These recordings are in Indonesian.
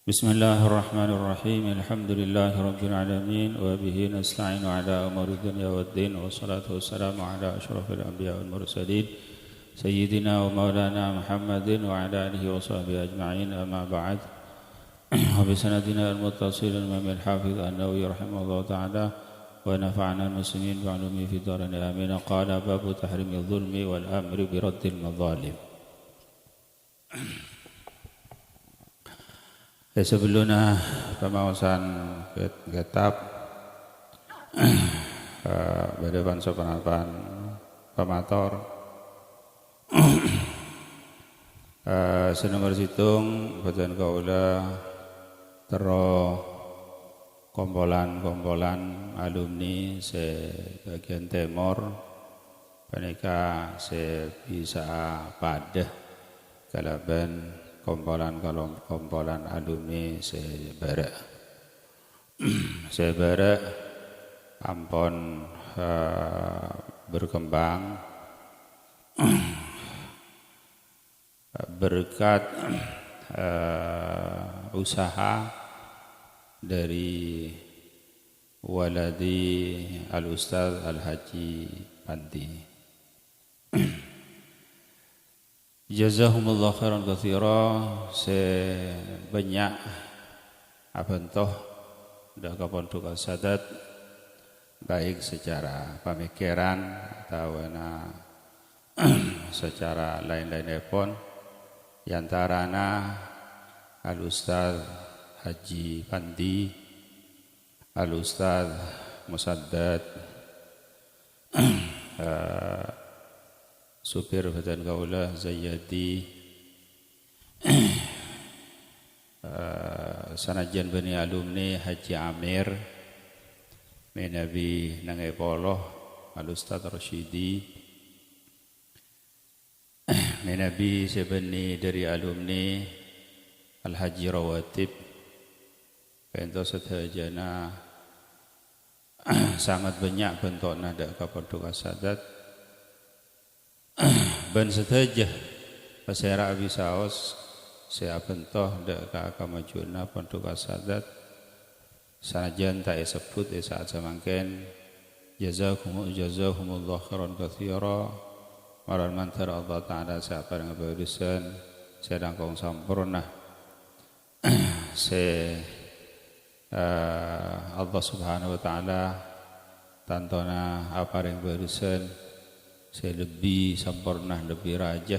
Bismillahirrahmanirrahim. Alhamdulillahirabbil alamin wa bihi nasta'inu ala umuri dunya waddin wassalatu wassalamu ala asyrafil anbiya wal mursalin sayyidina wa maulana Muhammadin wa ala alihi wa sahbihi ajma'in amma ba'd. Wa bi sanadina al-muttasil al-imam al-hafiz an-Nawawi rahimahullah ta'ala wa nafa'ana al-muslimin bi 'ulumi fi darin amin. Qala babu tahrimi adh-dhulmi wal amri bi raddil madzalim. Sebelumnya pemawasan kitab Badewan Sopanapan Pemator senomor situng badan kaula tero kompolan alumni sebagian timur panika bisa padah kalaban kompolan alumni sebara ampon berkembang berkat usaha dari waladi al-Ustaz Al-Haji Panti. Jazahumullah khairan katsira sebanyak abentoh dah kapondok Sadat baik secara pemikiran atau secara lain-lainnya pun yantarana Al-Ustaz Haji Pandi, Al-Ustaz Musaddad, supir badan kaula Zayyadi, sanajan bani alumni Haji Amir, menabi nangai poloh Al-Ustaz Rashidi, menabi sebani dari alumni Al-Haji Rawatib, pentos sedajana sangat banyak bentukna dak kapondok Sadat. Ben setajah pasera abi saos saya bentoh dak ka kamajuna pondok Sadat sanajan tak sebut saat samangken jazahumullah khairan katsira maran mantar Allah taala siapa yang berurusan sedang kong sampurna Allah subhanahu wa ta'ala tantona apa yang berurusan saya lebih sempurna, lebih rajah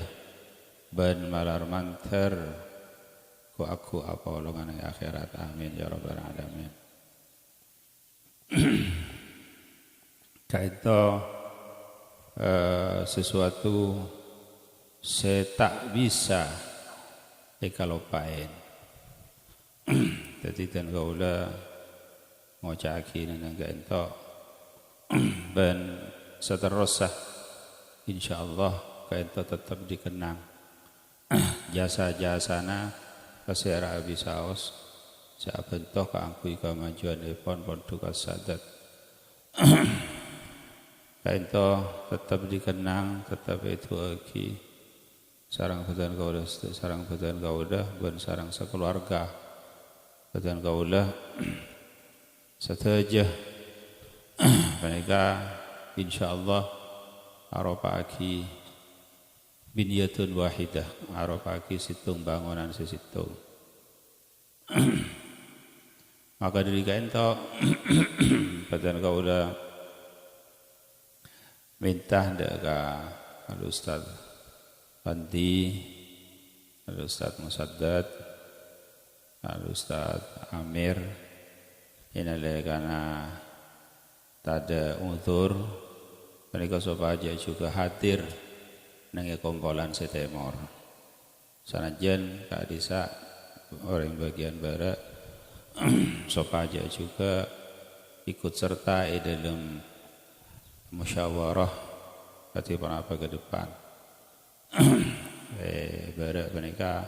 ban malar mantar ku aku apa olongan yang akhirat. Amin ya rabbal alamin. Kaito sesuatu saya tak bisa ekalopain. Jadi dan kaula ngocaki nang ento ban seterusah insyaallah kaito tetap dikenang jasa-jasana pasera abi saos sabentoh kaangkui kamajuan epon pondok Sadat kaito tetap dikenang tetap itu lagi sarang badan kaula ban sarang sekeluarga badan kaula satajah mereka insyaallah arafaki binyatun wahidah arafaki situng bangunan sesitung maka dari kaento badan kaula minta ka Al-Ustaz Pandi, Al-Ustaz Musaddad, Al-Ustaz Amir inalekana tada uzur mereka sopaja juga hadir nang kompolan setemor sanajan Kak Disa orang bagian barat sopaja juga ikut serta dalam musyawarah ketipan apa ke depan barat mereka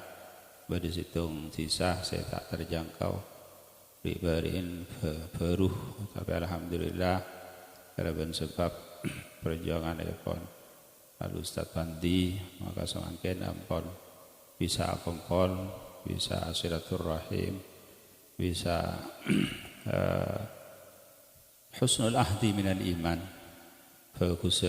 pada situng sisa saya tak terjangkau dibariin beruh tapi alhamdulillah karena sebab perjuangan epon Al-Ustaz Pandi maka semangkin ampun bisa kompol bisa silaturahim, bisa husnul ahdi minal iman, bagus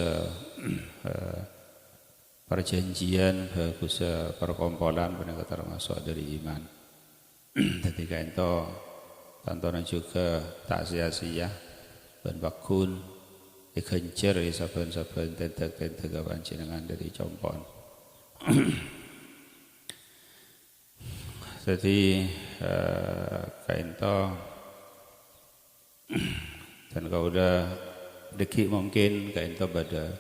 perjanjian, bagus perkompolan benar termasuk dari iman. Ketika itu tontonan juga tak sia-sia ben bakun dikencer saben-saben tentek-tentek panjenengan dari compon. Jadi kainto dan kalau udah deki mungkin kainto pada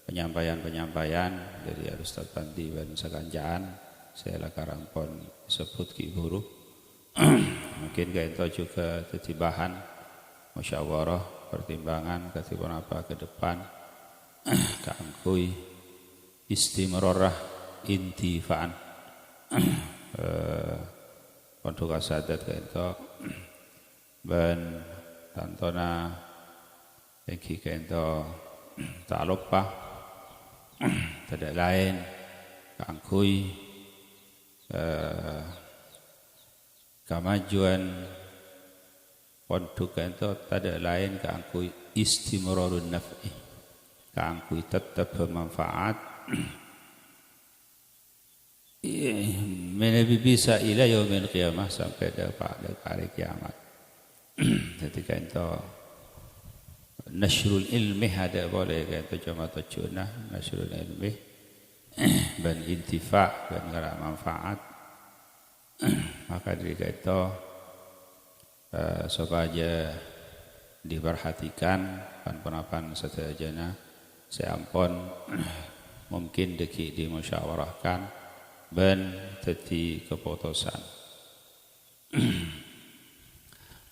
penyampaian dari Ustaz Panti dan Sakanjaan saya lakarampon sebut ki guru. Mungkin kainto juga jadi bahan musyawarah pertimbangan ketipun apa ke depan kaangkui istimrorah intifaan untuk kasadat kainto ben tantona iki kainto tak lupa tidak lain kaangkui kemajuan untuk kainto tidak lain kaangkui istimrorun naf'i kaangkui tetap bermanfaat bisa ila yaumil qiyamah sampai pada hari kiamat. Jadi kainto nasyrul ilmi ada boleh kainto cuma tujuannya nasyrul ilmi dan intifa dan gara manfaat. Maka dari kainto supaya diperhatikan pan-panapan sedayana seampun mungkin deki dimusyawarahkan ben dadi keputusan.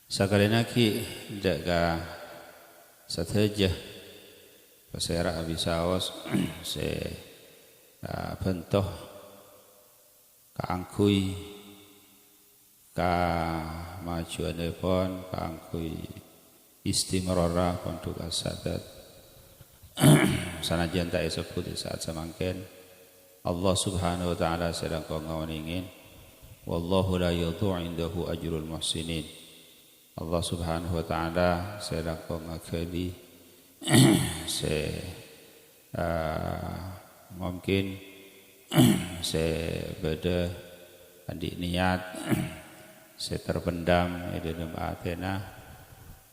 Sekali lagi jaga sateja pasera abisaos se bentoh kaangkui ka majuanipun kaangkui istimrorah untuk asadat sanajan tak disebut di saat semangken Allah subhanahu wa ta'ala sedang ngawoningin wallahu la yudhu indahu ajrul muhsinin. Allah subhanahu wa ta'ala sedang ngakali mungkin beda andi niat terpendam di dalam atena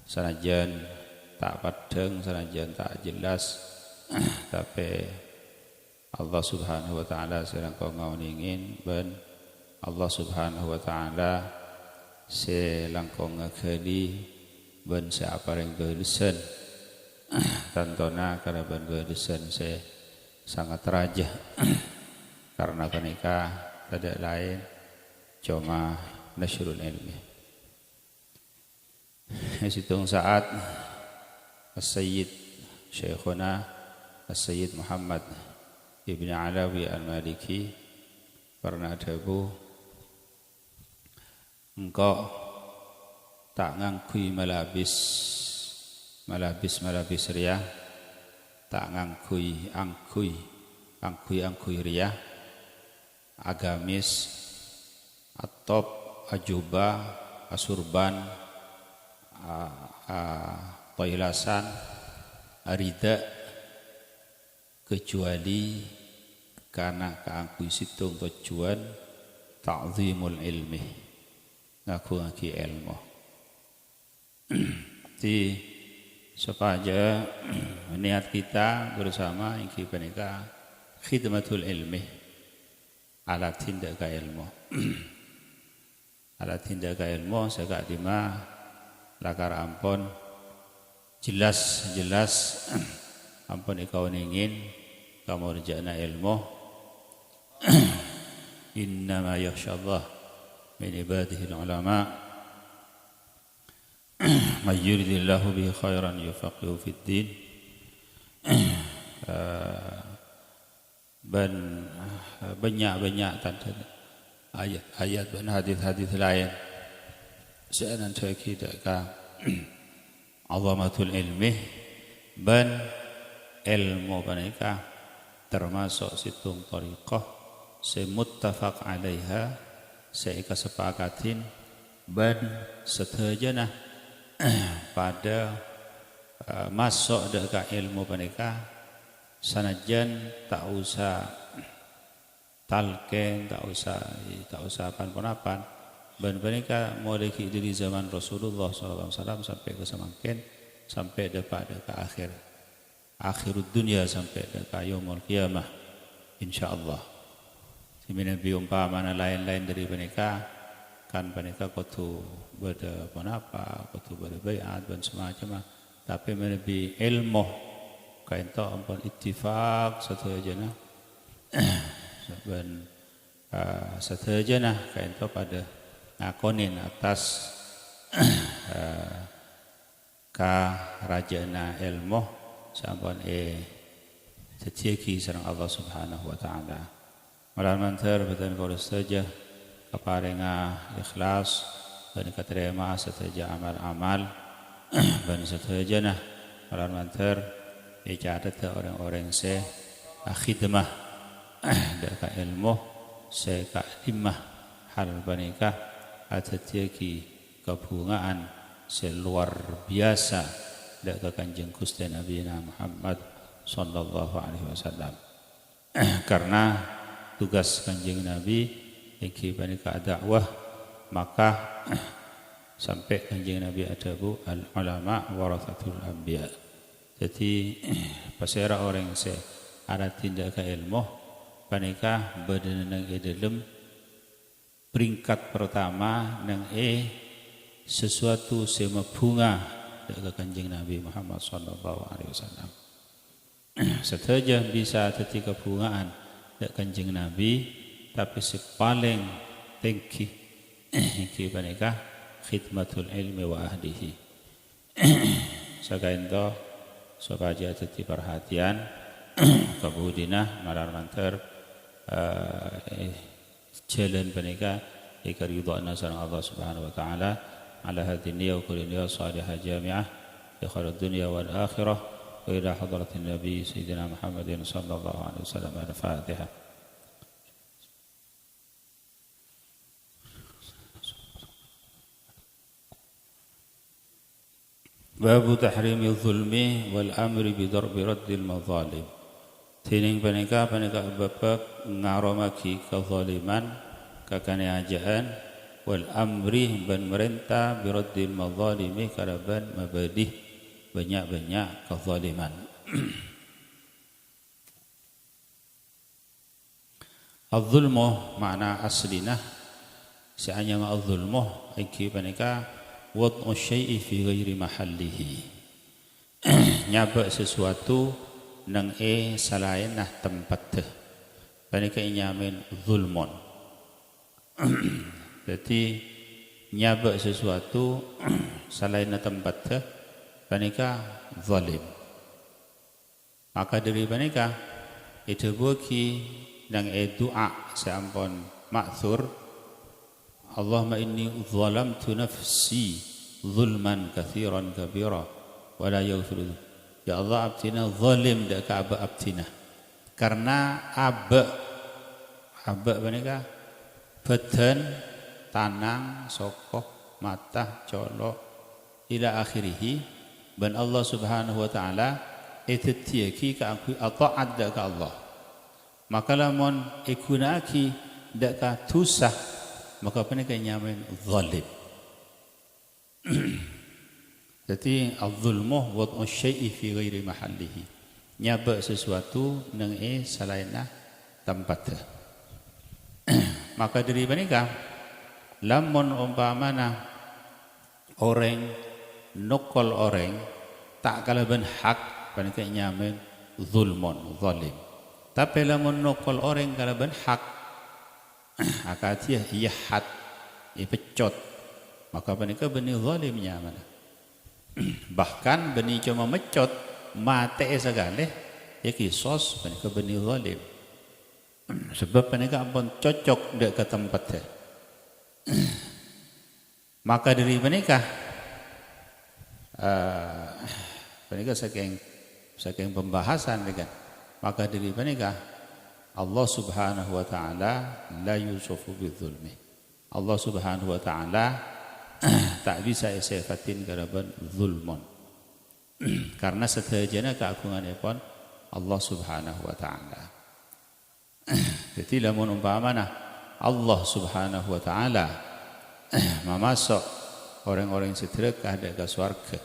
sanajan tak padeng sanajan tak jelas tapi Allah subhanahu wa ta'ala sedang ngawoningin ben Allah subhanahu wa ta'ala sedang ngakali ben seapareng geuleuseun tantona karena ben geuleuseun se sangat raja karena kenika tidak lain cuma nasyrul ilmi. Hitung saat As-Sayyid Syekhuna As-Sayyid Muhammad Ibn Alawi Al-Maliki pernah dawu engkau tak ngangkui malabis riyah tak ngangkui angkui riyah agamis atop ajuba asurban toilasan arida kecuali karena kaangkui situng tujuan ta'zimul ilmi ngaku-ngaki ilmu di supaya niat kita bersama ingki penika khidmatul ilmi alat tindak ilmu alat tindak ilmu segak dima lakar ampun jelas ampun ikau ingin kamu rejana ilmu innama yakhshallah min ibadihi ulama may yuridillahu bihi khairan yufaqihu fid din banyak tanda ayat dan hadis lain seanan kita ka azamatul ilmi ban ilmu panika termasuk situng tariqah semuttafaq alaiha saya kesepakatin ban setajana pada masuk dekat ilmu mereka sanajan tak usah talqin, tak usah apa-apa. Dan mereka mulai dari zaman Rasulullah SAW sampai ke semakin sampai dekat akhir dunia sampai dekat yaumul qiyamah insyaallah. Nabi umpamana lain-lain dari mereka kan mereka kutu berapa kutu berbaiat dan semacam tapi menebi ilmu kain to ampun ittifaq satu aja nah dan satu aja nah kain to pada ngakonin atas ka rajana ilmu sampun tetiaki sareng Allah Subhanahu wa taala. Malah mantar betul kalau saja keparenga ikhlas dan keterima setaja amal-amal dan setaja nah malah mantar icadat orang-orang se khidmah dekat ilmu se kadimah hal banika atatiaki kebungaan seluar biasa dekat kanjeng Gusti Nabi Muhammad sallallahu alaihi wasallam. Karena tugas kanjeng Nabi iki banika dakwah maka sampai kanjeng Nabi adabu al ulama warathatul anbiya. Jadi pasera orang se ada tindak ilmu banika badanang dalam peringkat pertama nang sesuatu sema bunga dekat kanjeng Nabi Muhammad sallallahu alaihi wasallam. Saja bisa ketika bungaan dekat kanjeng Nabi tapi si paling tinggi iki banika khidmatul ilmi wa ahlihi. Sakainto supaya jadi perhatian kabudina marar manter jalan banika ika ridwana sareng Allah Subhanahu wa taala ala hadhihi niyya wa kulli niyya salihah jami'ah fi khairid dunya wal akhirah wa ila hadratin nabi sayyidina Muhammadin sallallahu alaihi wasallam. Al-Fatihah. Babu tahrimi zulmi wal amri bidarbi raddil mazalim. Tining panika babak ngaramaki kezaliman kakaniajaan wal amri ban merintah biraddil mazalimi karaban mabadih banyak-banyak kezaliman. Az-zulmu makna aslinah seanya az-zulmu iki panika wad'u syai'i fi ghairi mahallihi. Nyabak sesuatu nang salain nah tempat teh. Panika nyamin zulmun. Jadi nyabak sesuatu salain nah tempat teh panika zalim. Maka dari panika itu bagi nang doa sampun ma'thur Allahumma inni zalamtu nafsi zulman kathiran kabira wa la yaghfiru. Ya Allah abtina zalim dak ka abtina. Karena aba menika badan tanang sokoh mata colok ila akhirih ban Allah Subhanahu wa taala etetiaki ka aku taat dak ka Allah. Maka lamun ikunaki dak ka tusah maka panika nyamin zalim. Jadi az-zulmu wad'u syai'i fi ghairi mahallihi. Nyabak sesuatu nang salaina tempat. Maka dari panika lamun umpamana orang nukol orang tak kalaban hak panika nyamin zulmun zalim. Tapi lamun nukol orang kalaban hak akatiah yahat pecot maka panika benih zalimnya mana. Bahkan benih cuma mecot mate segala ya kisos panika benih zalim. Sebab panika ampun cocok dek ke tempatnya. Maka dari panika panika saking pembahasan dengan maka dari panika Allah Subhanahu wa taala la yusufu bidzulmi. Allah Subhanahu wa taala tak bisa sifatin kalaban zulmun. Karena sedayana keagunganipun Allah Subhanahu wa taala. Jadi lamun umpamana Allah Subhanahu wa taala memasuk orang-orang sedekah ke surga,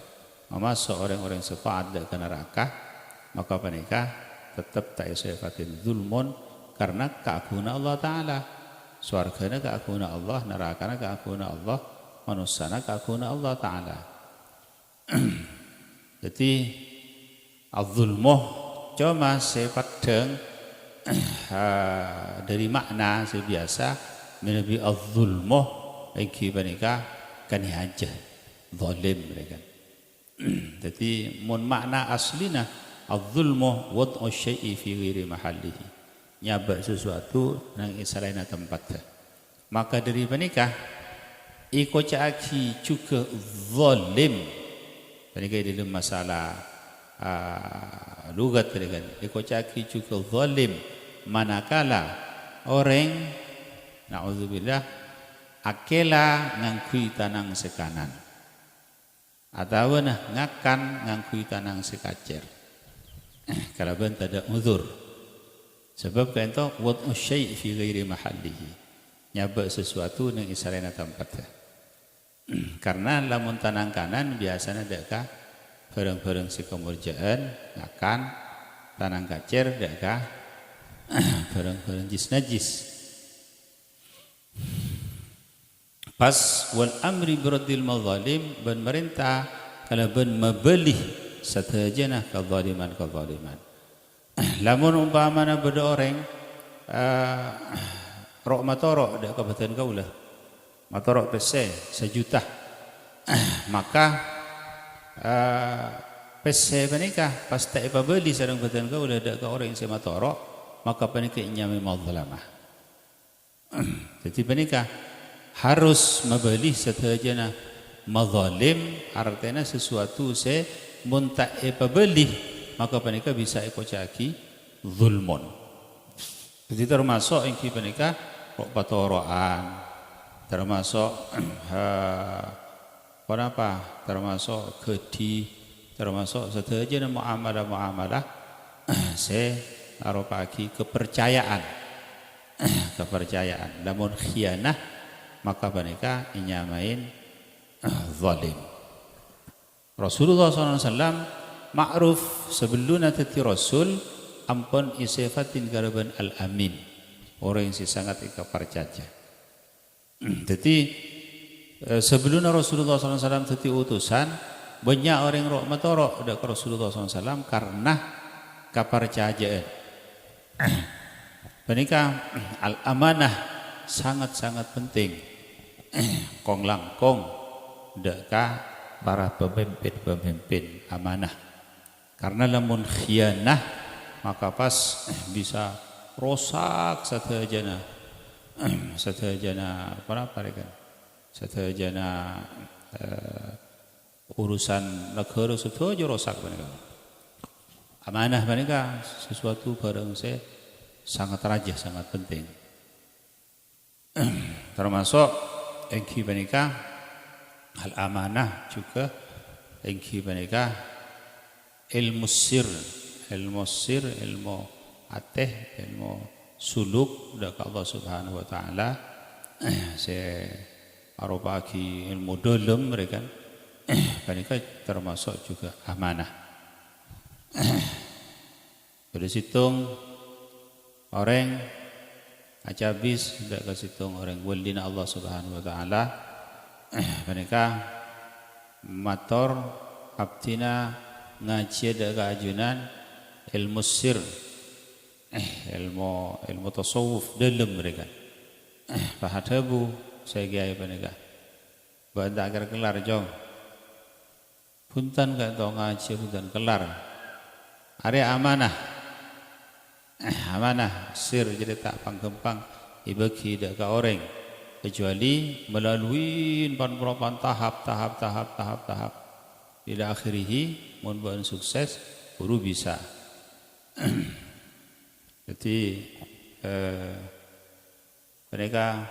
memasuk orang-orang syafaat ke neraka, maka mereka tetap tak sifatin zulmun karena keagungan Allah taala. Surgana keagungan Allah, nerakana keagungan Allah, manusiana keagungan Allah taala. Jadi az-zulmuh cuma sepadang dari makna sebiasa menabi az-zulmuh lagi mereka kan aja zalim mereka. Jadi mun makna aslina az-zulmuh wad'u syai'i fi ghairi mahallihi, nyabak sesuatu nang isalaina tempatnya. Maka dari menikah iko caki juga zalim. Menikah dalam masalah lugat kan iko caki juga zalim manakala orang naudzubillah akela ngangkui tanang sekanan atau ngakan ngangkui tanang sekacer. Kalau ben tidak uzur. Sebab kan itu wad'u syai' fi ghairi mahallihi, nyabak sesuatu nang isarena tempatnya. Karena lamun tanang kanan biasanya deka bareng-bareng si kemurjaan ngakan, tanang kacer deka bareng-bareng jis najis. Pas wal amri biraddil mazalim ben merintah kalau ben mabelih satajana kezaliman. Lamun umpamana beda orang rok matorok dak kabupaten kaula matorok pese 1 juta maka pese menikah pas tak beli sareng kabupaten kaula dak ka orang yang matorok maka penikah nyame mazlamah. Jadi penikah harus membeli satajana mazalim artinya sesuatu se mun tak beli maka penikah bisa ekocaki zulmun. Jadi termasuk yang penikah kok patoroan, termasuk termasuk kedi, termasuk sedaya muamalah se arupaki kepercayaan. Namun khianah maka penikah inyamain zalim. Rasulullah SAW ma'ruf sebelum nanti Rasul ampun isifatin garaban al-amin, orang yang sangat ikaparcaja. Jadi sebelum Rasulullah SAW jadi utusan banyak orang yang matorok dak Rasulullah SAW karena kaparcajaan. Menikah al-amanah sangat-sangat penting. Kong langkong dekkah para pemimpin amanah. Karena lamun khianah maka pas bisa rosak satajana urusan negara saja rosak mereka. Amanah mereka sesuatu barang saya sangat raja, sangat penting. Termasuk engki mereka al-amanah juga engki mereka ilmu sir, ilmu ateh, ilmu suluk dari Allah Subhanahu wa taala. Se arupaki ilmu dalam mereka mereka termasuk juga amanah. Dari situng orang acabis dak kasitung orang walina Allah Subhanahu wa taala mereka mator abtina ngaji ada keajunan ilmu sir, ilmu tasawuf dalam mereka. Pahadabu saya gaya mereka. Banda agar kelar jong. Punten gak tau ngaji punten kelar. Area amanah. Amanah sir jadi tak panggempang ibagi dak ka orang kecuali melalui pan tahap. Ila akhirihi mun bahan sukses baru bisa. Jadi mereka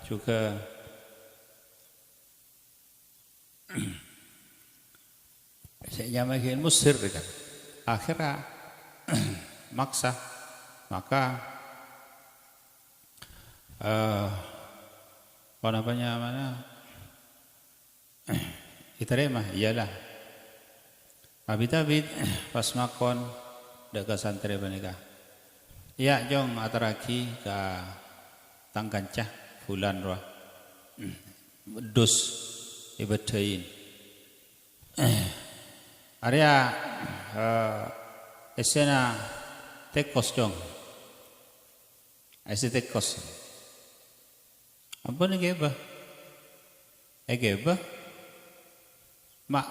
juga Saya makin musir kan. Akhirnya maksa, maka apa namanya diterima, iyalah. Abid pas makon dekat santri menikah. Ya jong ataraki ke tangkancah bulan roh dus ibedain. Area esena tekos jong. Ese tekos. Apa ni keba? Keba? Mak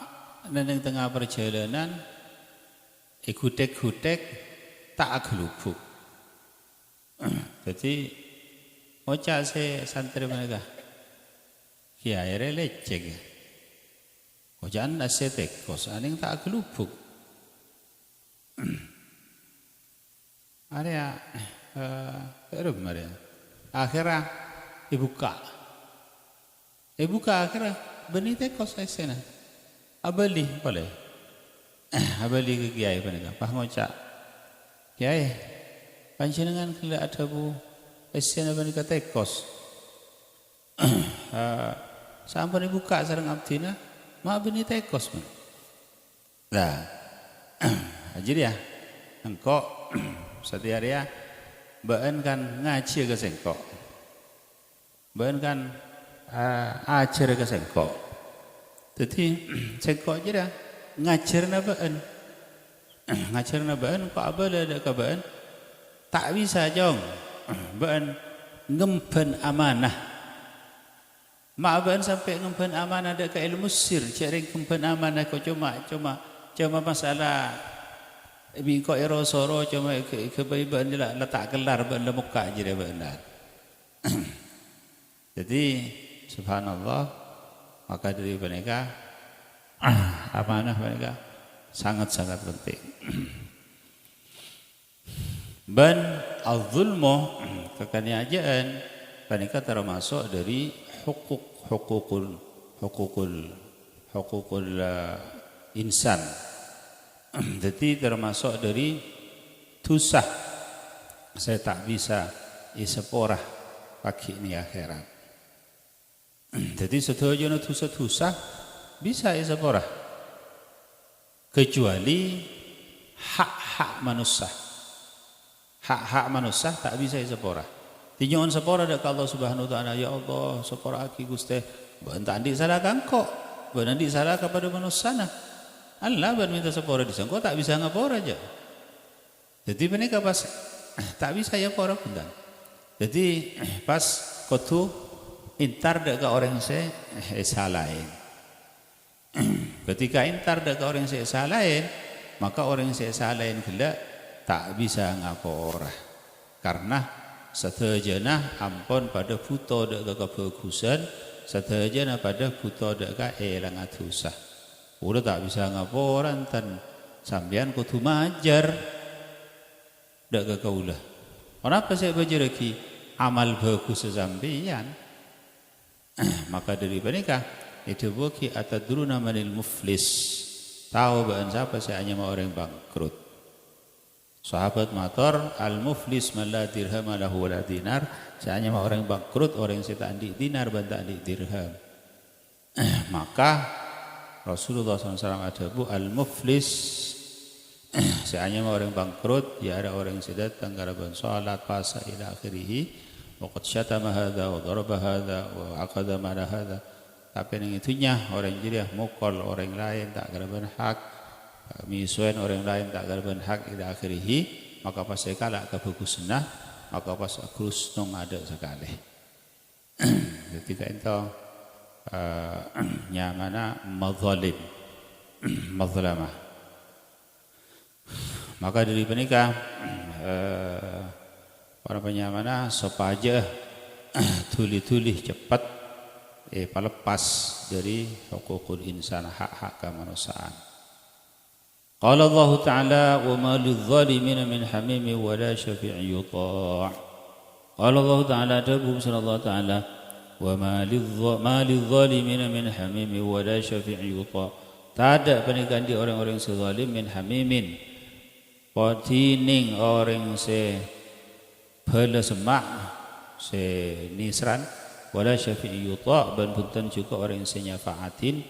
neneng tengah perjalanan ikutek-kutek tak gelubuk. Jadi ocak se santri mereka. Kiai lecek. Ojan nase tekos aning tak gelubuk. Area erum area. Akhirnya dibuka akhirnya benih tekos esena. Abali boleh. Abali ke kiai mereka. Pah ngocak. Kiai, panjenengan kala ada bu esena mereka tekos. Sampun dibuka sareng abdina, mak benih tekos man. Nah, jadi ya, engkau setiap hari ya, baen kan ngaji ke sengkok, baen kan ajar ke sengkok. Jadi sengkok aja dah ngajar na baen, kok abal ada ke baen, tak bisa jong, baen ngemban amanah. Ma'aban sampai ngemban amanah ada ke ilmu sir, cari ngemban amanah kau cuma masalah bingko erosoro cuma kebaikan je lah letak gelar ban muka je dia benar. Jadi subhanallah, maka dari mereka amanah mereka sangat-sangat penting. Ban al-zulmu kekaniayaan mereka termasuk dari hukukul insan. Jadi termasuk dari dosa. Saya tak bisa iseporah pagi ini akhirat. Jadi sedaya dosa bisa iseporah kecuali hak-hak manusia. Hak-hak manusia tak bisa iseporah. Tinjauan sepora dak Allah Subhanahu wa taala, ya Allah sepora aki Gusti ben tandik salah kangkok ben nanti salah kepada manusia nah Allah ben minta sepora disangko tak bisa ngapora aja. Jadi menika pas tak bisa ya pora pundan. Jadi pas kudu intar dak ke orang saya salahin. Ketika intar dak ke orang saya salahin, maka orang saya salahin gelak tak bisa ngapora. Karena sedajana ampun pada buta dak kebagusan, sedajana pada buta dak elang dosa. Udah tak bisa ngaporan tan sampean kudu majar dak kaulah. Kenapa saya baca lagi amal bagus sampean? Maka dari mereka itu bagi atadruna manil muflis. Tahu bahan siapa saya hanya mau orang bangkrut. Sahabat matur al-muflis man la dirham lahu wala dinar. Saya hanya mau orang bangkrut, orang yang tak andik dinar dan tak andik dirham. Maka Rasulullah SAW ada bu al-muflis. Saya hanya mau orang bangkrut, ya ada orang yang datang karaban salat puasa ila akhirih. Waqad syatama hadza wa daraba hadza wa aqada mala hadza. Tapi yang itunya orang jadi mukol orang lain tak karaban hak. Misuan orang lain tak garban hak ila akhirih, maka pas sekala kebagusan maka pas krus nong ada sekali. Ketika itu nyamana madzalim mazlamah, maka dari menikah para penyamana sepaja tuli-tuli cepat pelepas dari hukukul insan, hak-hak kemanusiaan. Qala Allah Ta'ala wa ma lidh-dhalimin min hamim wa la syafi' yuta'. Qala Allah Ta'ala dabu sallallahu ta'ala wa ma lidh-dhalimin min hamim wa la syafi'i yuta. Tak ada pernikahan di orang-orang sezalim min hamimin potining orang se phela semak se nisran wala syafi'i yuta dan punten juga orang se nyafaatin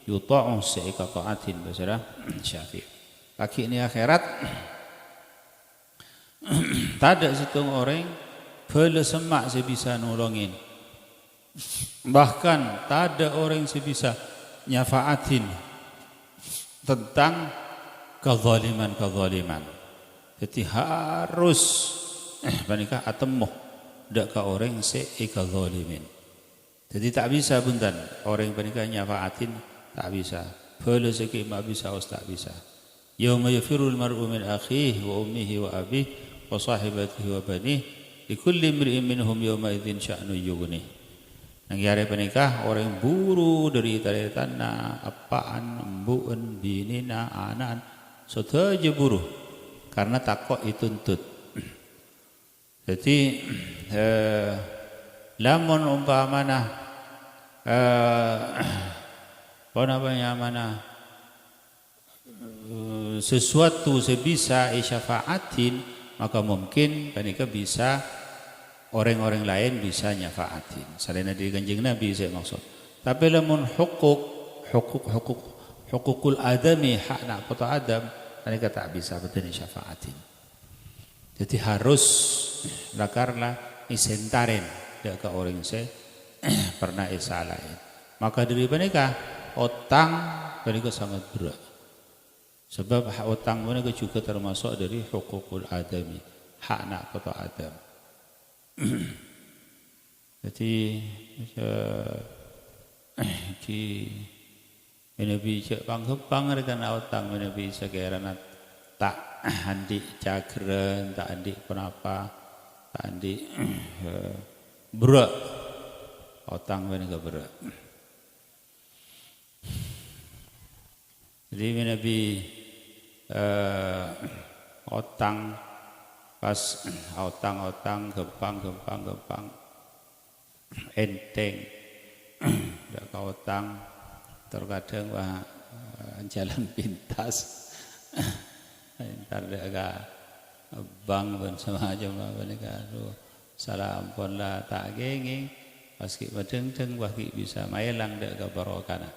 yuta se ikataatin bahasa syafi'. Kaki ini akhirat tak ada situng orang phela semak se bisa nolongin. Bahkan tak ada orang yang bisa nyafaatin tentang kezaliman. Jadi harus panikah atemuh dak ka orang se kezalimin. Jadi tak bisa buntan orang panikah nyafaatin tak bisa. Phela seki mak bisa us tak bisa. Yauma yafirul mar'u min akhihi wa ummihi wa abihi wa sahibatihi wa banihi likulli imri'in minhum yawma idzin sya'nu yughni. Nang yare penikah orang buru dari tanah apaan embuan binina anan sotaja buru karena takut dituntut. Jadi lamun umpamana apa namanya mana sesuatu sebisa syafaatin maka mungkin penikah bisa orang-orang lain bisa nyafaatin. Selain dari kanjeng Nabi saya maksud. Tapi lamun hukukul adami hak nak foto adam mereka tak bisa betul syafaatin. Jadi harus lakarlah isentaren dia ke orang saya pernah isalahin. Maka dari mereka utang mereka sangat berat. Sebab hak utang mereka juga termasuk dari hukukul adami hak nak foto adam. Jadi ki menabi cek panggepang rekan utang menabi sekarang tak andi cakren tak andi kenapa tak andi berat utang menabi berat. Jadi menabi utang pas otang gempang enteng dak ka otang terkadang wah jalan pintas entar dak ka bang ben semacam apa ni ka salah ampun lah tak gengeng pas ki badeng-deng wah ki bisa maelang dak ka barokana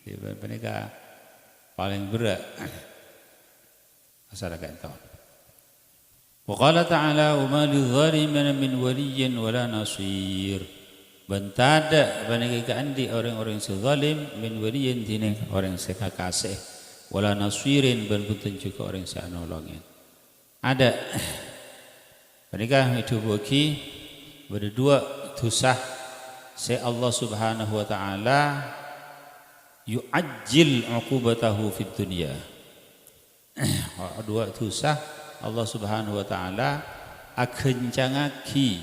di penika paling berat masyarakat tahun. Waqala ta'ala wa ma lidh-dhalimin min waliyyin wala nasir. Bentada panika andi orang-orang zalim min waliyyin dine orang sekakasih wala nasirin ben putun juga orang sanolongin. Ada panika itu bagi berdua dosa se Allah Subhanahu wa taala yu'ajjil 'uqubatahu fid dunya. Dua dosa Allah Subhanahu wa taala akan cangaki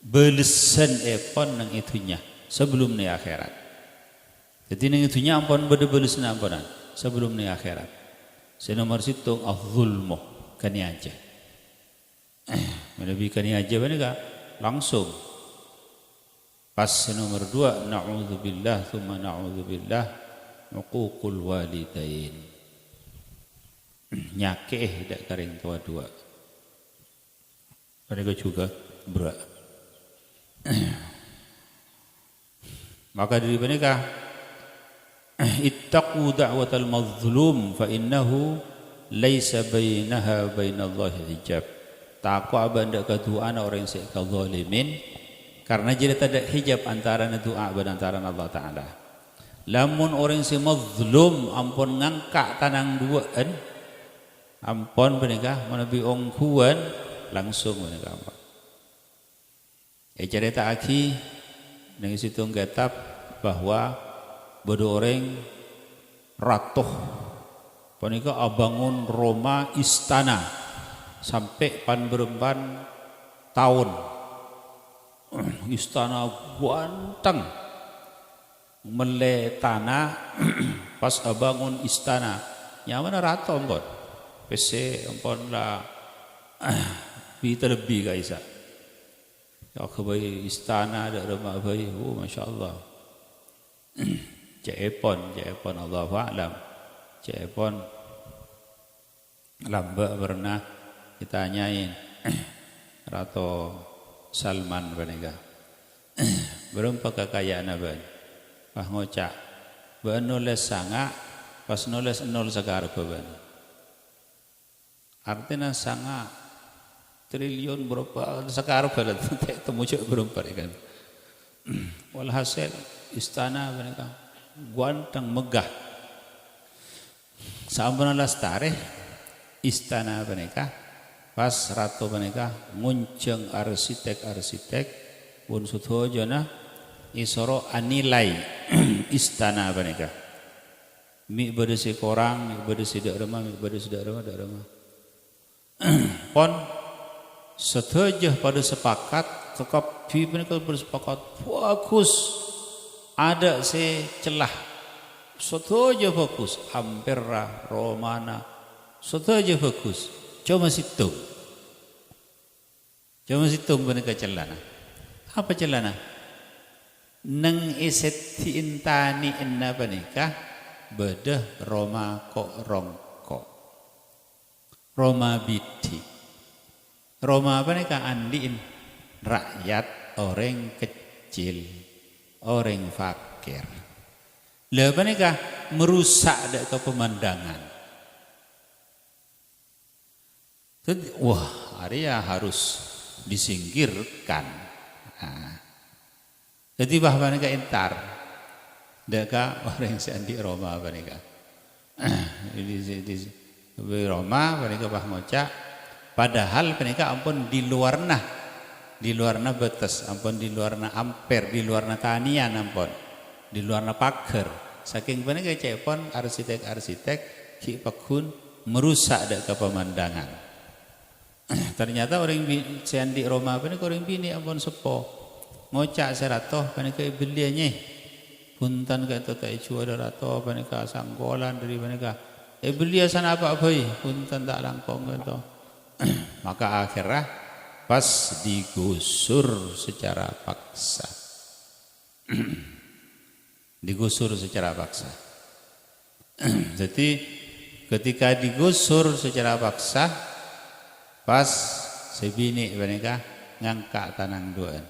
belesan epon nang itunya sebelum ni akhirat. Jadi nang itunya ampun bede belesan ampunan sebelum ni akhirat. Senomor situ az-zulmu kani aja. Lebih kani aja benar langsung. Pas nomor 2 na'udzubillah tsumma na'udzubillah uququl walidain. Nyakeh dak karing tua dua. Mereka juga berat. Maka dari mereka ittaqu da'watal mazlum fa innahu laisa bainaha bainallahi hijab. Takwa benda keduaan orang yang kezalimin karena jadi tak ada hijab antara doa dan antara Allah Taala. Lamun orang yang mazlum ampun ngangkat tanang duaan ampun menikah menabi ongkuan langsung menikah. Cerita aki dengan situ ngetap bahwa bodoh orang ratuh menikah abangun Roma istana sampai pan berempan tahun istana guantang mele tanah pas abangun istana nyaman ratuh ampun. PC ampun lah bi terlebih kaisa. Ya kebai istana ada rumah bayi. Oh Masya Allah. Cik Epon Allahu a'lam. Cik Epon lambak pernah ditanyain Rato Salman benika. Berapa kekayaan abang? Wah ngocak. Ba nulis sanga, pas nulis nol sekarang beban. Artinya sanga triliun berapa sekarang beban. Temu cek berapa kan? Walhasil istana benika guantang megah. Sampun lestari istana benika pas ratu benika ngunceng arsitek pun sudhojana isoro anilai istana benika. Mi bedesi korang, mi bedesi dak remah, dak remah. Pon setuju pada sepakat kekapi benika bersepakat bagus. Ada celah setuju bagus hampirah romana setuju bagus cuma situng benika celana apa celana neng iseti intani inna benika bedah Roma kok rongkok Roma biti Roma benika andiin rakyat orang kecil orang fakir. Lah benika merusak dak ke pemandangan. Wah, area harus disingkirkan. Nah, jadi bah benika entar. Dak ka orang sandi Roma benika. Di Roma benika bah ngoca padahal benika ampun di luarna betes, ampun di luarna amper, di luarna tanian ampun, di luarna pager. Saking benika cepon arsitek ki pakun merusak dak ke pemandangan. Ternyata orang seandi Roma benika orang bini ampun sepo. Ngocak seratoh benika belianya. Puntan kata tak cuada rato benika sanggolan dari benika. Belia sana apa bayi? Puntan tak langkong kata. Maka akhirnya pas digusur secara paksa. Digusur secara paksa. Jadi ketika digusur secara paksa pas sebini benika ngangkat tanang duaan.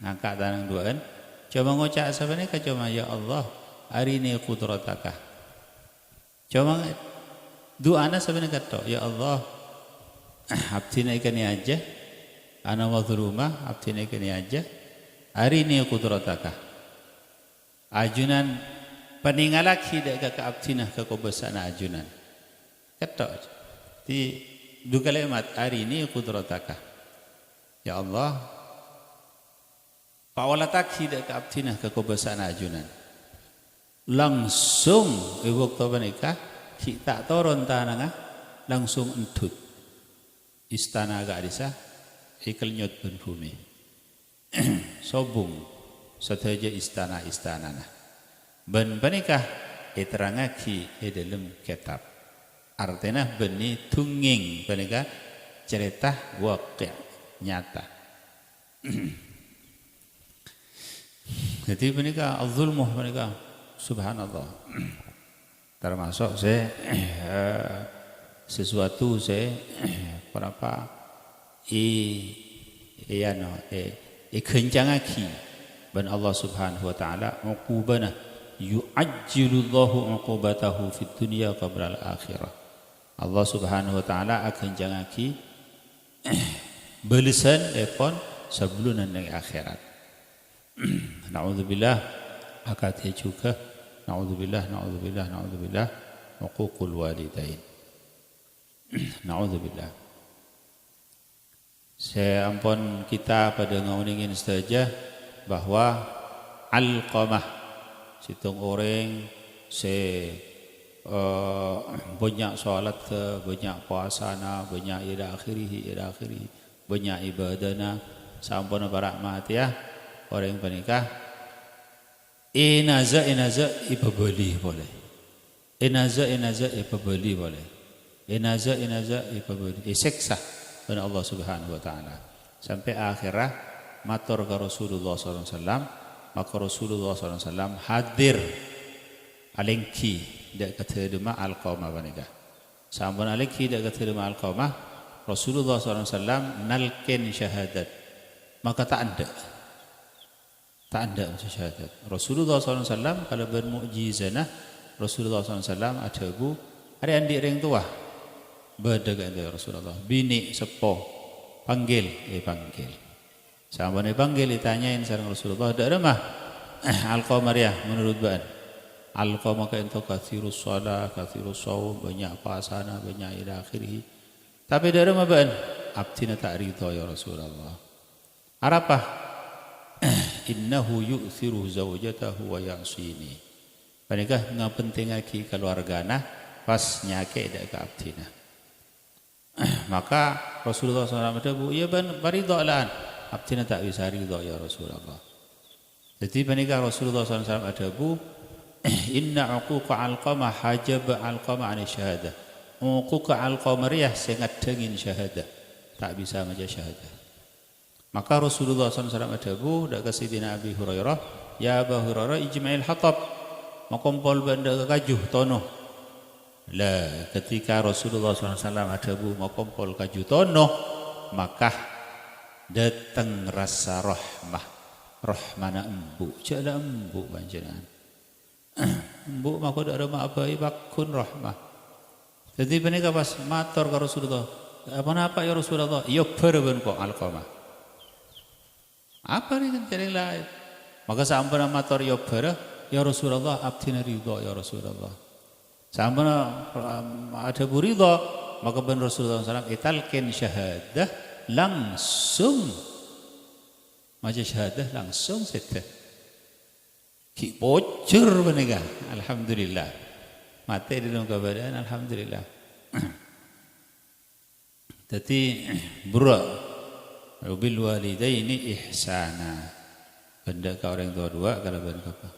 Ngangkat tanang duaan. Coba ngocak sebenarnya cuma ya Allah arini qudrataka. Coba doana sebenarnya kata ya Allah abdina ikani aja ana wadhruma abdina ikani aja arini qudrataka ajunan paningalak hidak ka abdina ka kobasana ajunan kata di dua kalimat arini qudrataka ya Allah pawalatak hidak ka abdina ka kobasana ajunan langsung waktu menikah kita turun tanah langsung entut istana agak desa ikal nyot pun bumi sobung sateja istana nah ben panikah iterangaki dalam kitab artinya beni tunging panikah cerita waqi' nyata. Jadi panikah az-zulmuh panikah subhanallah termasuk sesuatu berapa kencangaki ban Allah Subhanahu wa taala uqubana yu'ajjilullahu uqubatahu fid dunya qabla al-akhirah. Allah Subhanahu wa taala akan jangaki balasan epon sebelum nanti akhirat. Naudzubillah akatnya juga naudzubillah uququl walidain. Naudzubillah. Saya ampun kita pada ngauningin saja bahwa Alqamah situng orang banyak salat ke banyak puasana banyak ila akhirih banyak ibadana sampun para mati ya orang penikah inaza ibabali boleh inaza ibabali boleh inaza ibabali seksa oleh Allah Subhanahu wa taala Sampai akhirah matur ke Rasulullah SAW, maka Rasulullah SAW hadir alengki dak keterima Alqamah panika. Sampun alengki dak keterima Alqamah, Rasulullah SAW nalkin syahadat. Maka tak ada macam syahadat. Rasulullah SAW kalau bermukjizanah, Rasulullah SAW ada bu, ada adik ring tua, berdekat dengan Rasulullah, bini sepo, panggil. Sampun dipanggil ditanyain sareng Rasulullah, dak remah Alqamah ya menurut baan. Alqamah ka ento katsirus shalah, katsirus shaum, banyak puasana, banyak ila akhirih. Tapi dak remah baan, abdina tak ridha ya Rasulullah. Arapah innahu yu'thiru zawjatahu wa ya'sini. Panikah ngapenting lagi keluargana pas nyake dak ka abdina. Maka Rasulullah SAW ada ya baridha lan abdina tak bisa ridha ya Rasulullah. Jadi panikah Rasulullah SAW ada inna uquqa Alqamah hajab Alqamah an syahadah. Uquqa Alqamah riyah sangat dengin syahadah. Tak bisa maca syahadah. Maka Rasulullah SAW ada dak ke Sidina Abi Hurairah, ya Abu Hurairah ijma'il hatab, makompol benda kajuh tono. Lah ketika Rasulullah SAW ada makompol kajuh tono, maka datang rasa rahmana embu, jala embu panjenengan. Embu maka dak ada abai bakun rahmah. Jadi menika pas matur ka Rasulullah, apa ya Rasulullah? Ya berben kok Alqamah. Apa ni cari lain? Maka sampun matur ya bara, ya Rasulullah abdina ridha ya Rasulullah. Sampun ada ridha, maka ben Rasulullah SAW italkin syahadah langsung. Maca syahadah langsung sedeh. Ki bocor menika. Alhamdulillah. Mate di dalam keadaan alhamdulillah. Jadi berat. Bil walidaini ihsana. Benda ke orang tua dua kalau benda apa?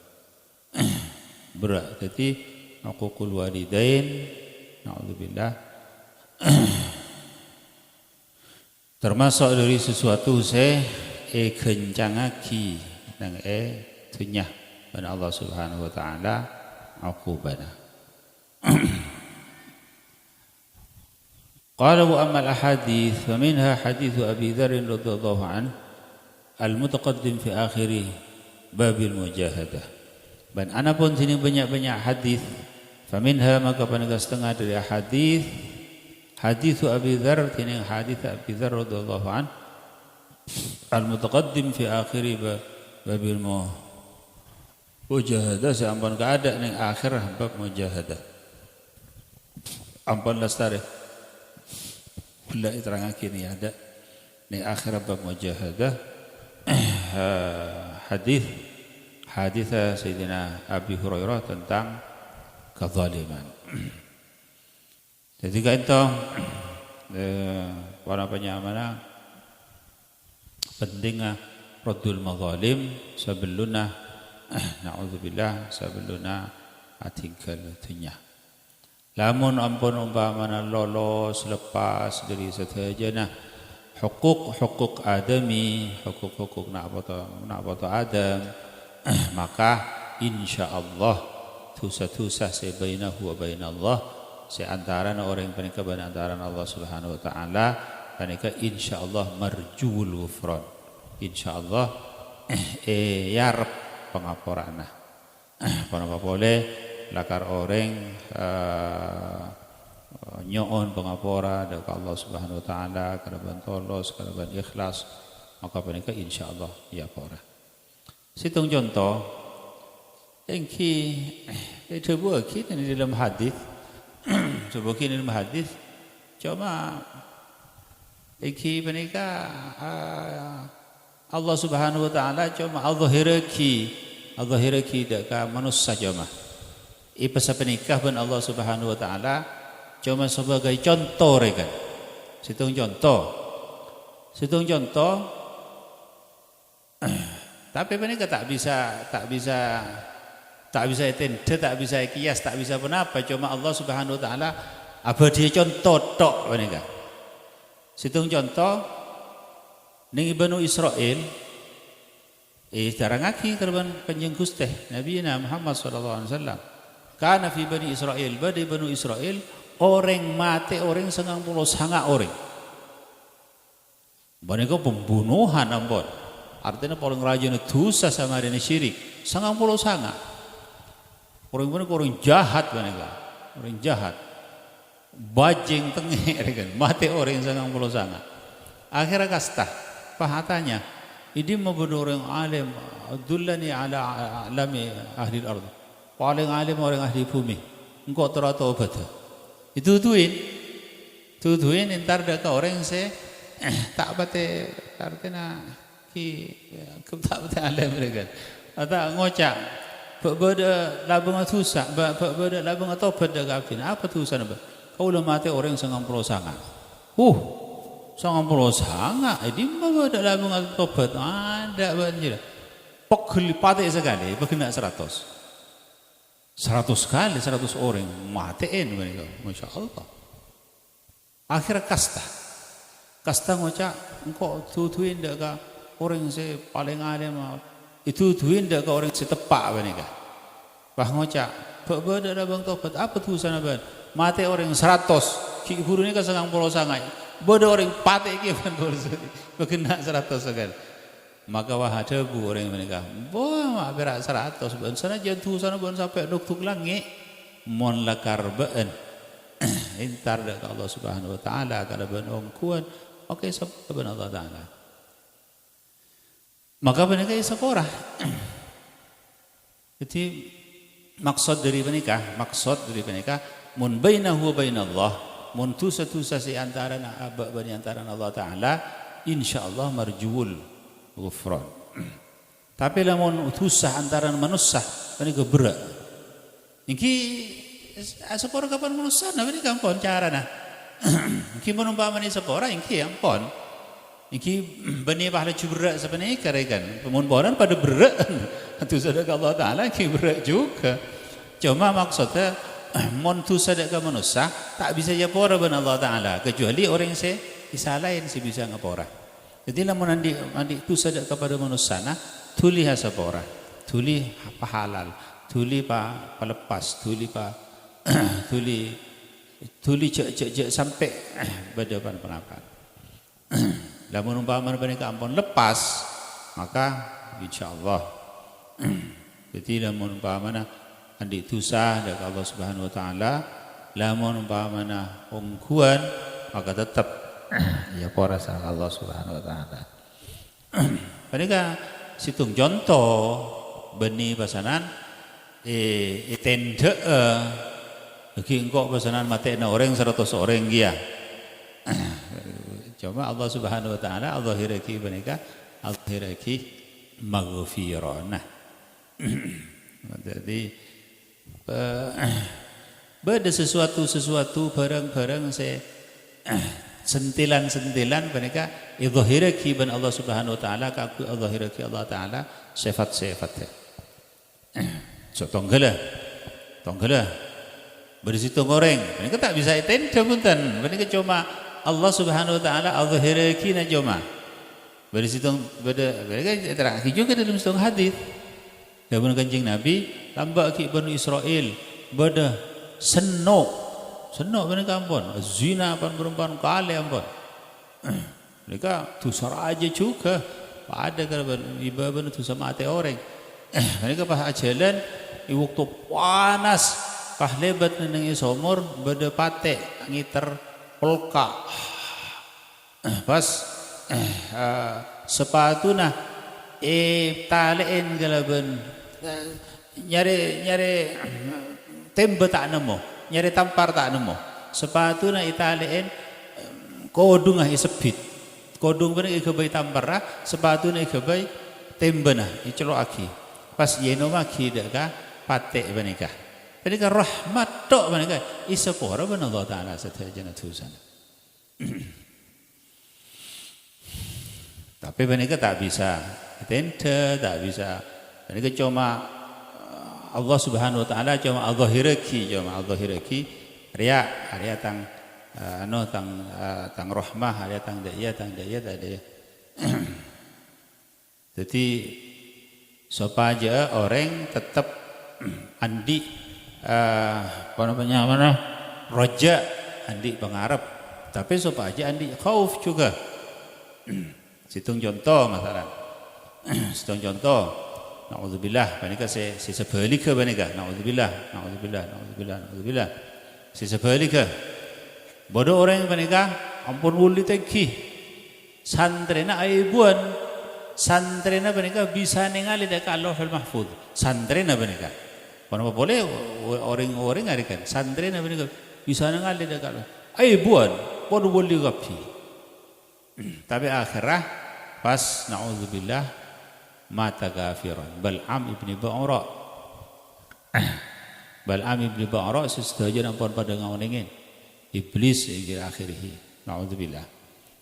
Berat. Jadi uququl walidain, naudzubillah, termasuk dari sesuatu kencangaki nang tunyah pada Allah Subhanahu wa taala uqubana. قال وأما الأحاديث فمنها حديث أبي ذر رضي الله عنه المتقدم في آخر باب المجاهدة. Dan ana pun sini banyak-banyak hadis. Faminha maka paneka setengah dari hadis Abi Dzar tini hadis Abi Dzar radhiyallahu an al-mutaqaddim fi akhir babil mujahadah sampun kaada ning akhir bab mujahadah. Ampun lestari kula terangake ni ada ni akhir bab mujahadah hadis Sayyidina Abi Hurairah tentang kezaliman. Jadi itu para penyamana pentingnya raddul mazalim sebeluna naudzubillah sebeluna atingkal tunya. Lamun ampun umpamana lolos lepas dari setajana hukuk adami, hukuk nak apa Adam, maka insyaallah tusa sebainahu wa bainallah seantara orang yang panika antara Allah Subhanahu wa taala panika insyaallah marjul ghufran. Insyaallah yarab pengaporana. Panapa boleh lakar orang nyoon pengapora dekat Allah Subhanahu wa taala karaban tolos karaban ikhlas maka panika insyaallah ya pora. Situng contoh engki coba kita di dalam hadis coba kita dalam hadis cuma engki panika Allah Subhanahu wa taala cuma Allah hiraki dekat manusia cuma ipasa penikah ben Allah Subhanahu wa taala cuma sebagai contoh rekan. Situng contoh. Tapi penikah tak bisa tende, tak bisa kias, tak bisa apa. Cuma Allah Subhanahu wa taala abadi contoh tok penikah. Situng contoh ning Banu Israel darangaki karban Kanjeng Gusti Nabi Muhammad sallallahu alaihi wasallam. Kana fi Bani Israel, badai Banu Israel orang mati orang 99 orang. Mereka pembunuhan ampun. Artinya paling rajin dosa sama dengan syirik. 99. Orang jahat mereka. Orang jahat. Bajing tengek kan. Mati orang 99. Akhirnya kasta. Pahatanya. Ini membunuh orang alim. Dullani ala alami ahli al-ardh. Paling alim orang ahli bumi. Engkau terata obat. Tutuin entar dah orang se tak bate artinya tak bate alim mereka. Atau ngocak beda labung susah, beda labung atau beda kafin. Apa tusan apa? Kau dah mati orang 99. 99. Ini beda labung atau beda ada banjir. Pokli pate sekali, berkena 100. 100 kali 100 orang matiin mereka, masya Allah. Akhirnya kasta ngocak, engkau tutuin dah ke orang se paling alim, itu tutuin dah ke orang se tepak mereka. Bah ngocak, beda dah bang tobat, apa tu sana bang? Mati orang 100, kiki guru ni kan 99, beda orang pate kiki kan berkena 100 sekali. Maka wahada bu orang mereka, boh berak 100, sana jantung sana bon sampai duktuk langit, mon lakar ben, intar dah Allah Subhanahu Wa Taala kalau ben kuat, okey sabban Allah Taala. Maka mereka sekolah. Jadi maksud dari mereka, mun bainahu wa bainallah, mun tusa si antara Allah Taala, insyaallah marjuul ghufran. Tapi lamun utusah antara manusia ini geberak. Iki sepora kapan manusia nah ini kampon cara nah. Iki menumpamani sepora iki ampon. Iki bani pahala cubrak sebenarnya karekan. Pemun boran pada berak. Tu sadaka Allah Taala iki berak juga. Cuma maksudnya mon tu sadaka manusia tak bisa japora ban Allah Taala kecuali orang yang isalain si bisa ngapora. Jadi lamun andi tu sadaq kepada manusia nah tuli hasapora, tuli apa halal, tuli pa lepas, tuli cek sampai berdepan pendapat. Lamun umpama mereka ampun lepas, maka insyaallah. Jadi lamun umpama andi tusa dak Allah Subhanahu Wa Taala, lamun umpama ungkuan maka tetap ya pora sama Allah Subhanahu Wa Taala. Mereka situng contoh benih pasanan tenda lagi engkau pasanan mati na orang 100 orang dia. Cuma Allah Subhanahu Wa Taala Allah hiraki mereka Allah hiraki maghfirah. Jadi beda sesuatu barang-barang saya sentilan mereka idhahiraki ban Allah Subhanahu Wa Taala kaku idhahiraki Allah Taala sifat-sifatnya. So tonggala bersitu goreng mereka tak bisa tenda punten mereka cuma Allah Subhanahu Wa Taala idhahiraki na cuma bersitu beda mereka terakhir juga dalam satu hadis dalam Kanjeng Nabi lambak ki Bani Israel beda senok mereka ampun zina ampun perempuan kali ampun mereka dosa aja juga ada kalau ibadah dosa mati orang mereka pas jalan di waktu panas pas lebat neng isomor beda pate ngiter polka pas sepatu nah talein galaban nyari tembe tak nemu nyari tampar tak nemu sepatu na italiin kodung ah isebit kodung bener ikebay tampar sepatu na ikebay tembe na icelok aki pas yeno maki dak ka pate benika benika rahmat tok benika isepora ben Allah Taala satajana tusan. Tapi benika tak bisa tenda tak bisa benika cuma Allah Subhanahu Wa Taala cuma al-zahiraki ria tang tang rahmah ria tang daya ada Jadi supaya orang tetap andi apa namanya roja andi pengarap, tapi supaya andi khauf juga. Situng contoh masalah. Situng contoh. Naudzubillah, panika si sebalika panika. Naudzubillah. Si sebalika. Bodoh orang panika ampun wuli teki. Santrena aibuan. Santrena panika bisa ningali dekat Allahul Mahfuz. Santrena panika. Kenapa boleh orang-orang ngarikan? Santrena panika bisa ningali dekat Allah. Aibuan, bodoh wuli gapi. Tapi akhirnya pas naudzubillah mata kafiran. Bal'am ibni Ba'ra. Bal'am ibni Ba'ra sesudah ampun pada ngawangin iblis ila akhirih. Naudzubillah.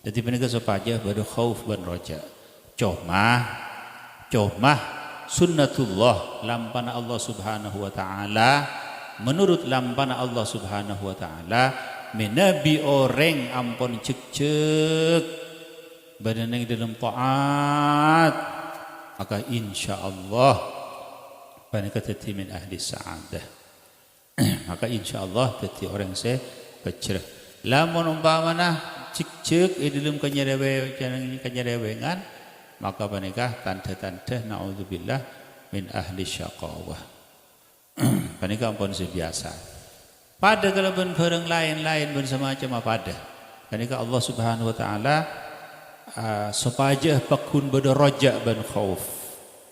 Jadi penega supaya pada khauf dan roja. Comah sunnatullah lampana Allah Subhanahu wa taala, menurut lampana Allah Subhanahu wa taala menabi orang ampun cek badan yang dalam taat, maka insyaallah paneka tati min ahli sa'adah. Maka insyaallah tati orang saya bercerah. Lamun umpamana cek dalam kanyarewengan, maka paneka tanda-tanda naudzubillah min ahli syaqawah. Paneka ampun sebiasa. Pada kalau barang lain-lain bersemacam apa ada. Paneka Allah Subhanahu wa taala supaya pakun pada roja ban khauf,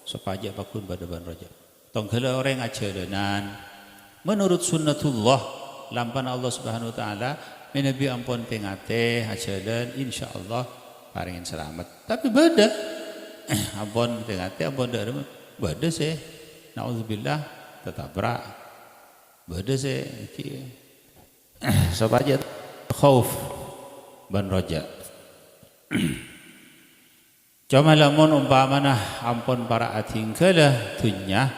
supaya pakun pada ban roja. Tongkala orang ajaran menurut sunnatullah lampan Allah Subhanahu wa taala menabi ampun tengate ajaran insyaallah paringin selamat. Tapi beda ampun tengate ampun dak beda sih naudzubillah tetabrak beda sih supaya khauf ban roja. Cuma lamun umpamana ampun para atingkala dunya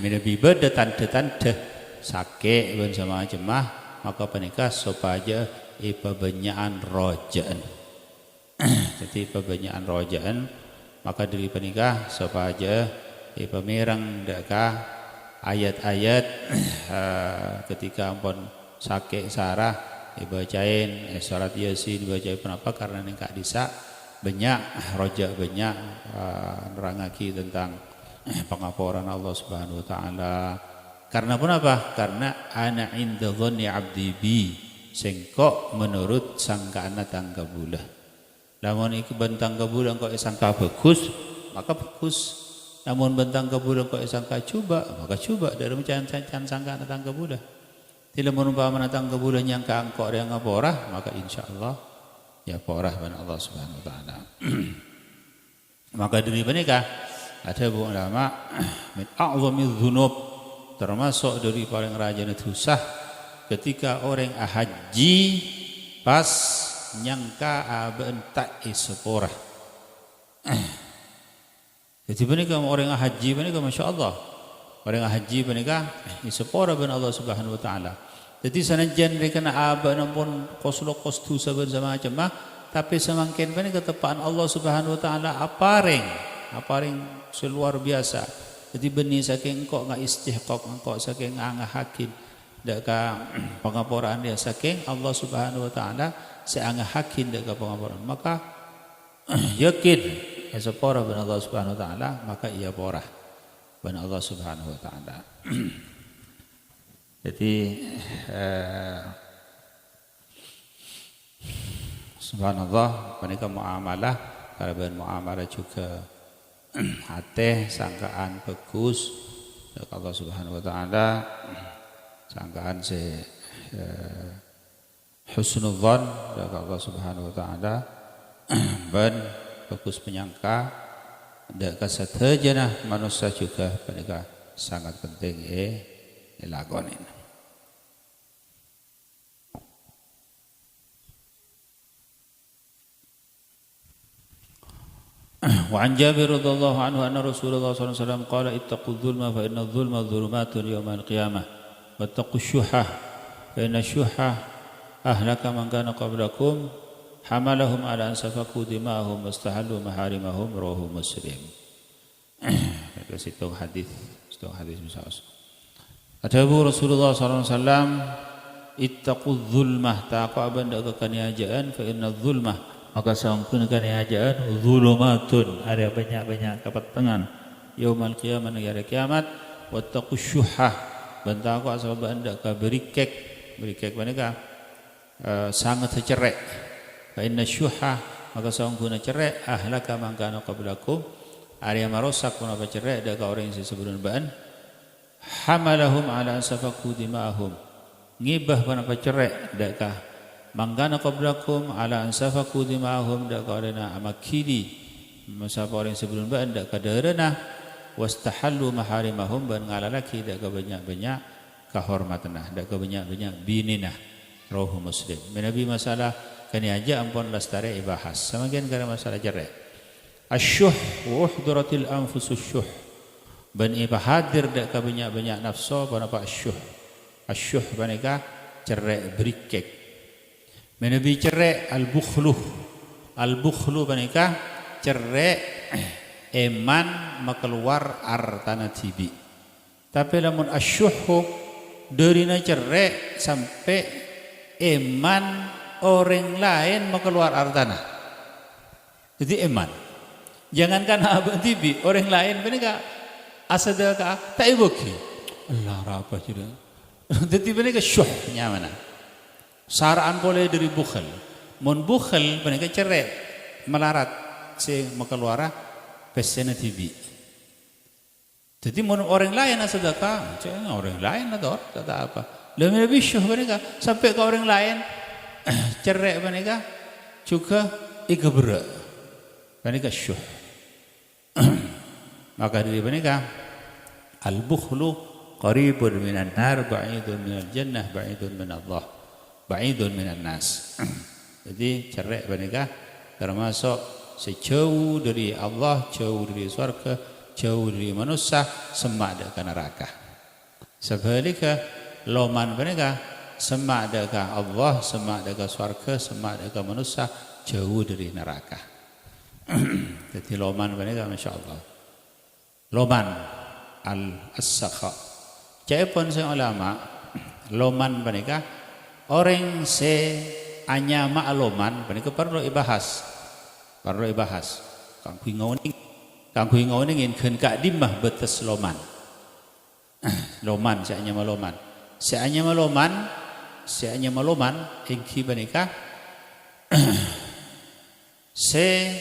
menabi beda tanda-tanda sakit ban sama jemaah, maka penikah supaya ipabanyakan rojaan. Jadi ipabanyakan rojaan, maka dari penikah supaya ipamirang daka ayat-ayat ketika ampun sakit sarah dibacain surat Yasin dibacain kenapa? Karena nengkak disa banyak roja banyak nerangaki tentang pengapuran Allah Subhanahu wa taala. Karena apa? Karena ana inda dhanni 'abdi bi, sengkok menurut sangkaan tangga bulah. Lamun iku bentang kabulah kok sangka bagus, maka bagus. Namun bentang kabulah kok sangka coba, maka coba dari macam sangka tangga bulah. Tidak menumpah tangga bulah yang keangkok yang ngaporah, maka insyaallah ya porah ban Allah Subhanahu wa taala. Maka dari menikah ada ulama min a'zamiz dzunub, termasuk dari paling rajin dosa ketika orang haji pas nyangka bentak isepora. Jadi menikah orang haji menikah masya-Allah. Orang haji menikah isepora ban Allah Subhanahu wa taala. Jadi sanajan mereka nak abang pun kos dosa bersama macam tapi semakin banyak ketepaan Allah Subhanahu wa taala aparing seluar biasa. Jadi benih saking engkau ngak istihqaq engkau saking angah hakim deka pengapuran dia saking Allah Subhanahu wa taala seangah hakim deka pengapuran. Maka yakin sepora ben Allah Subhanahu wa taala, maka ia porah ben Allah Subhanahu wa taala. Jadi subhanallah menika muamalah karena muamalah juga hati sangkaan bagus dari Allah Subhanahu wa taala, sangkaan husnudzan dari Allah Subhanahu wa taala, ben bagus penyangka dan kasatajana manusia juga menika sangat penting dilakonin. وعن جابر رضي الله عنه أن رسول الله صلى الله عليه وسلم قال اتقوا الظلم فإن الظلم ظلمات يوم القيامة واتقوا الشح فإن الشح أهلك من كان قبلكم hamalahum ala an safaku dima'ahum wastahallu maharimahum rawahu Muslim. Situ hadis misalnya. Atabu Rasulullah sallallahu alaihi wasallam ittaqudz zulmah taqaban dak kaniajaan fa inna zulmah maka sangkun kaniajaan zulumatun ada banyak kepatengan yaumul qiyamah hari kiamat wattaqus syuhah bantako asbab anda ka berikek mereka sangat cerai fa inna syuhah maka sangkun cerai ahlaka man kana qablakum ari marosak punapa cerai dak orang yang sebelum baan hamalahum ala safaku dima'ahum ngibah punapa cerai dak manggana qablakum ala ansafaku dima'ahum dak karena amakili masa orang sebelum baan dak kadarana wastahallu maharimahum ban ngalalaki dak banyak-banyak kahormatanah dak banyak-banyak bininah rawahu Muslim. Nabi masalah kani aja ampun lastare ibahas samagen kana masalah cerai asyuh wa uhduratil anfusus syuh ban ibahadir dak banyak-banyak nafsu punapa asyuh baneka cerai berikek menabi cerai al-bukhlu baneka cerai eman makeluar artana tibi tapi lamun asyuh derina cerai sampai eman orang lain makeluar artana jadi eman jangankan abang tibi orang lain baneka asadaka tak ibuki Allah apa juga jadi baneka syuh nyamana saraan boleh dari bukhel mon bukhel baneka cerai melarat si makeluara pesena tibi jadi mon orang lain asadaka orang lain atau tak apa lebih syuh baneka sampai ke orang lain cerai baneka juga ikebra baneka syuh maka dari baneka al-bukhlu qaribun minan nar ba'idun minal jannah ba'idun min Allah ba'idun minan nas jadi cerai baneka termasuk sejauh dari Allah jauh dari surga jauh dari manusia semak ke neraka sebaliknya loman baneka semak ke Allah semak ke surga semak ke manusia jauh dari neraka jadi loman baneka masyaallah loman al-sakha cepon se ulama loman baneka orang se anyama loman baneka perlu ibahas kang kuingoning ingin keun ka dimah betes loman loman se anyama loman engki baneka se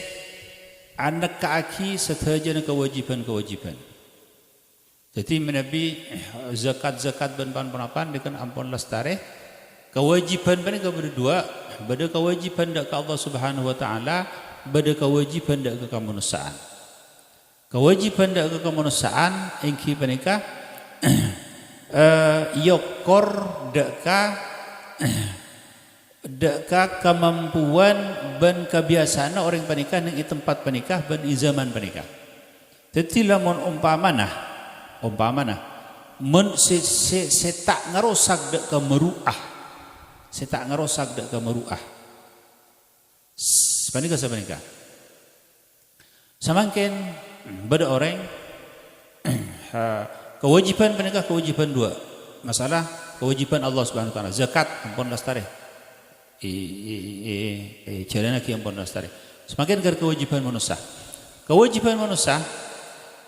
anak kaki setajana kewajiban jadi menabi zakat ban panapan dengan ampun lestare kewajiban mereka berdua beda kewajiban dak ke Allah Subhanahu wa taala beda kewajiban dak ke kemanusiaan kewajiban dak ke kemanusiaan engki mereka yokor dak ka kemampuan ban kebiasaan orang panikah nang i tempat panikah ban i zaman panikah jadi lamun umpamana men se tak ngerosak dak ke meruah panikah samangken beda orang kewajiban panikah kewajiban dua masalah kewajiban Allah Subhanahu wa taala zakat ampun lastare jalan lagi ampun lastare semakin ke kewajiban manusia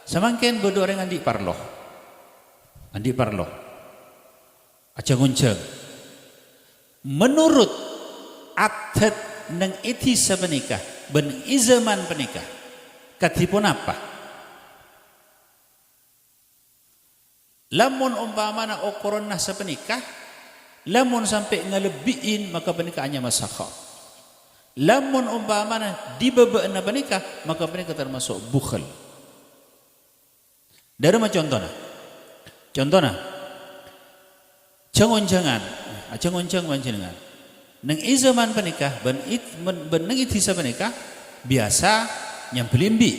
semakin beda orang andi parloh aja ngunceng menurut adat nang iti sabenikah ben izaman penikah katipun apa lamun umpamana ukuran sabenikah lamun sampai ngelebihin maka pernikahannya masakha lamun umpamana dibebeuna penikah maka penikah termasuk bukhel dari mana contohnya jangan panjenengan nang izaman penikah ben nang itisa penikah biasa nyambeli embi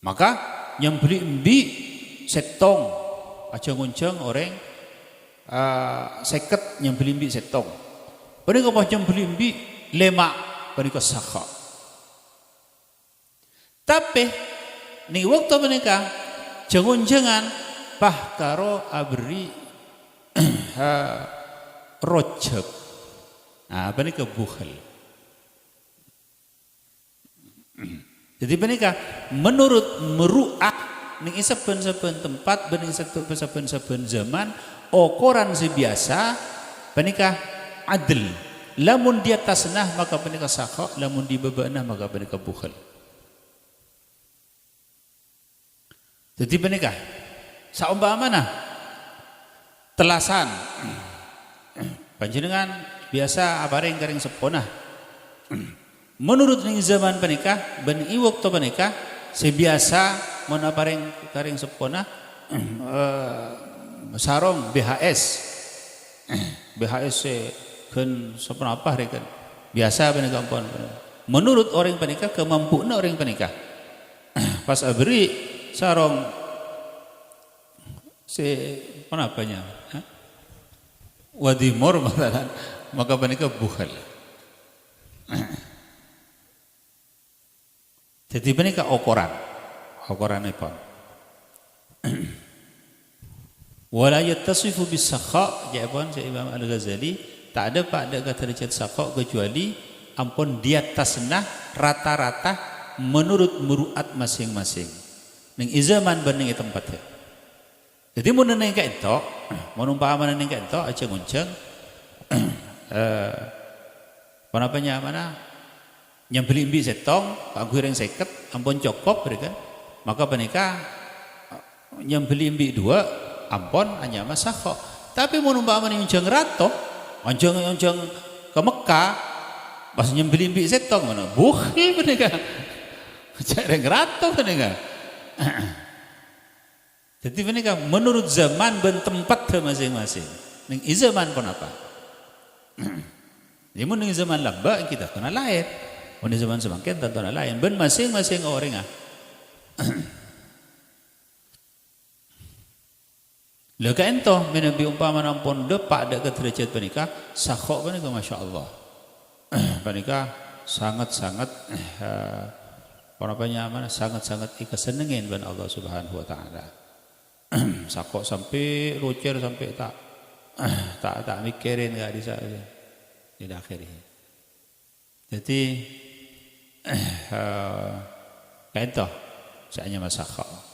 maka nyambeli embi setong aja ngonceng orang seket nyambeli embi setong Panika macam belimbi lemak panika sakha. Tapi ning waktu panika jangan-jangan pah karo abri rojab. Nah, panika bukhal. Jadi panika menurut meru'ah ning saben-saben tempat bening saben-saben zaman ukuran sebiasa panika adil. Lamun dia tasnah maka panika sakha, lamun di bebanah maka panika bukhal. Jadi panika saumpamana telasan panjenengan biasa apareng karing seponah. Menurut ning zaman panika ben i waktu panika sebiasa mun apareng karing seponah sarong BHS. BHS kan sepenapa rekan. Biasa panika ampun. Menurut orang panika kemampuan orang panika. Pas abri sarong penapanya? Wadimor maka panika bukhal. Jadi panika ukuran ipon. Wala yattasifu bis-sakha, jawab Imam Al-Ghazali, tak ada pada kata derajat sakha kecuali ampun dia tasnah rata-rata menurut muruat masing-masing. Ning izaman bening tempatnya. Jadi mun neng ka entok, mun umpama neng ka entok aja ngunceng panapanya mana nyambeli imbi setong, kanggo ring 50 ampun cukup kan. Maka panika nyambeli imbi 2 ampun hanya masakho. Tapi mun umpama nyunjang rato, onjang ke Mekah, pas nyembeli imbi setong mana? Bukhil panika. Jarang rato panika. Jadi panika menurut zaman dan tempat masing-masing. Ning zaman pun apa? Jadi mun ning zaman lamba kita kena lain. Mun zaman semakin tentu lain. Ben masing-masing orang Lega ento menabi umpama nampun depak dak ke derajat panika sakho panika masyaallah. Panika sangat-sangat apa mana sangat-sangat ikesenengin ban Allah Subhanahu wa taala. Sakho sampai rocer sampai tak mikirin enggak bisa tidak akhirnya. Jadi ento saatnya masakho.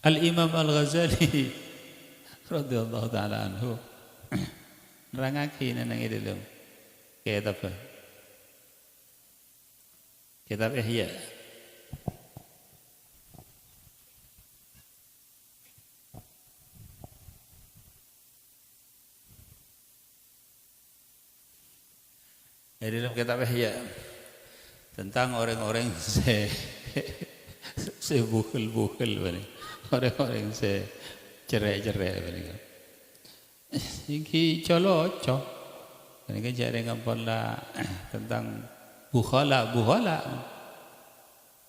Al-Imam Al-Ghazali radhiyallahu taala anhu nerangake nang dalam kitab Ihya. Dalam kitab Ihya tentang orang-orang sebukhul-bukhul orang-orang cerai-cerai begini. Iki coloco. Ini kan cari ngampun lah tentang bukhala.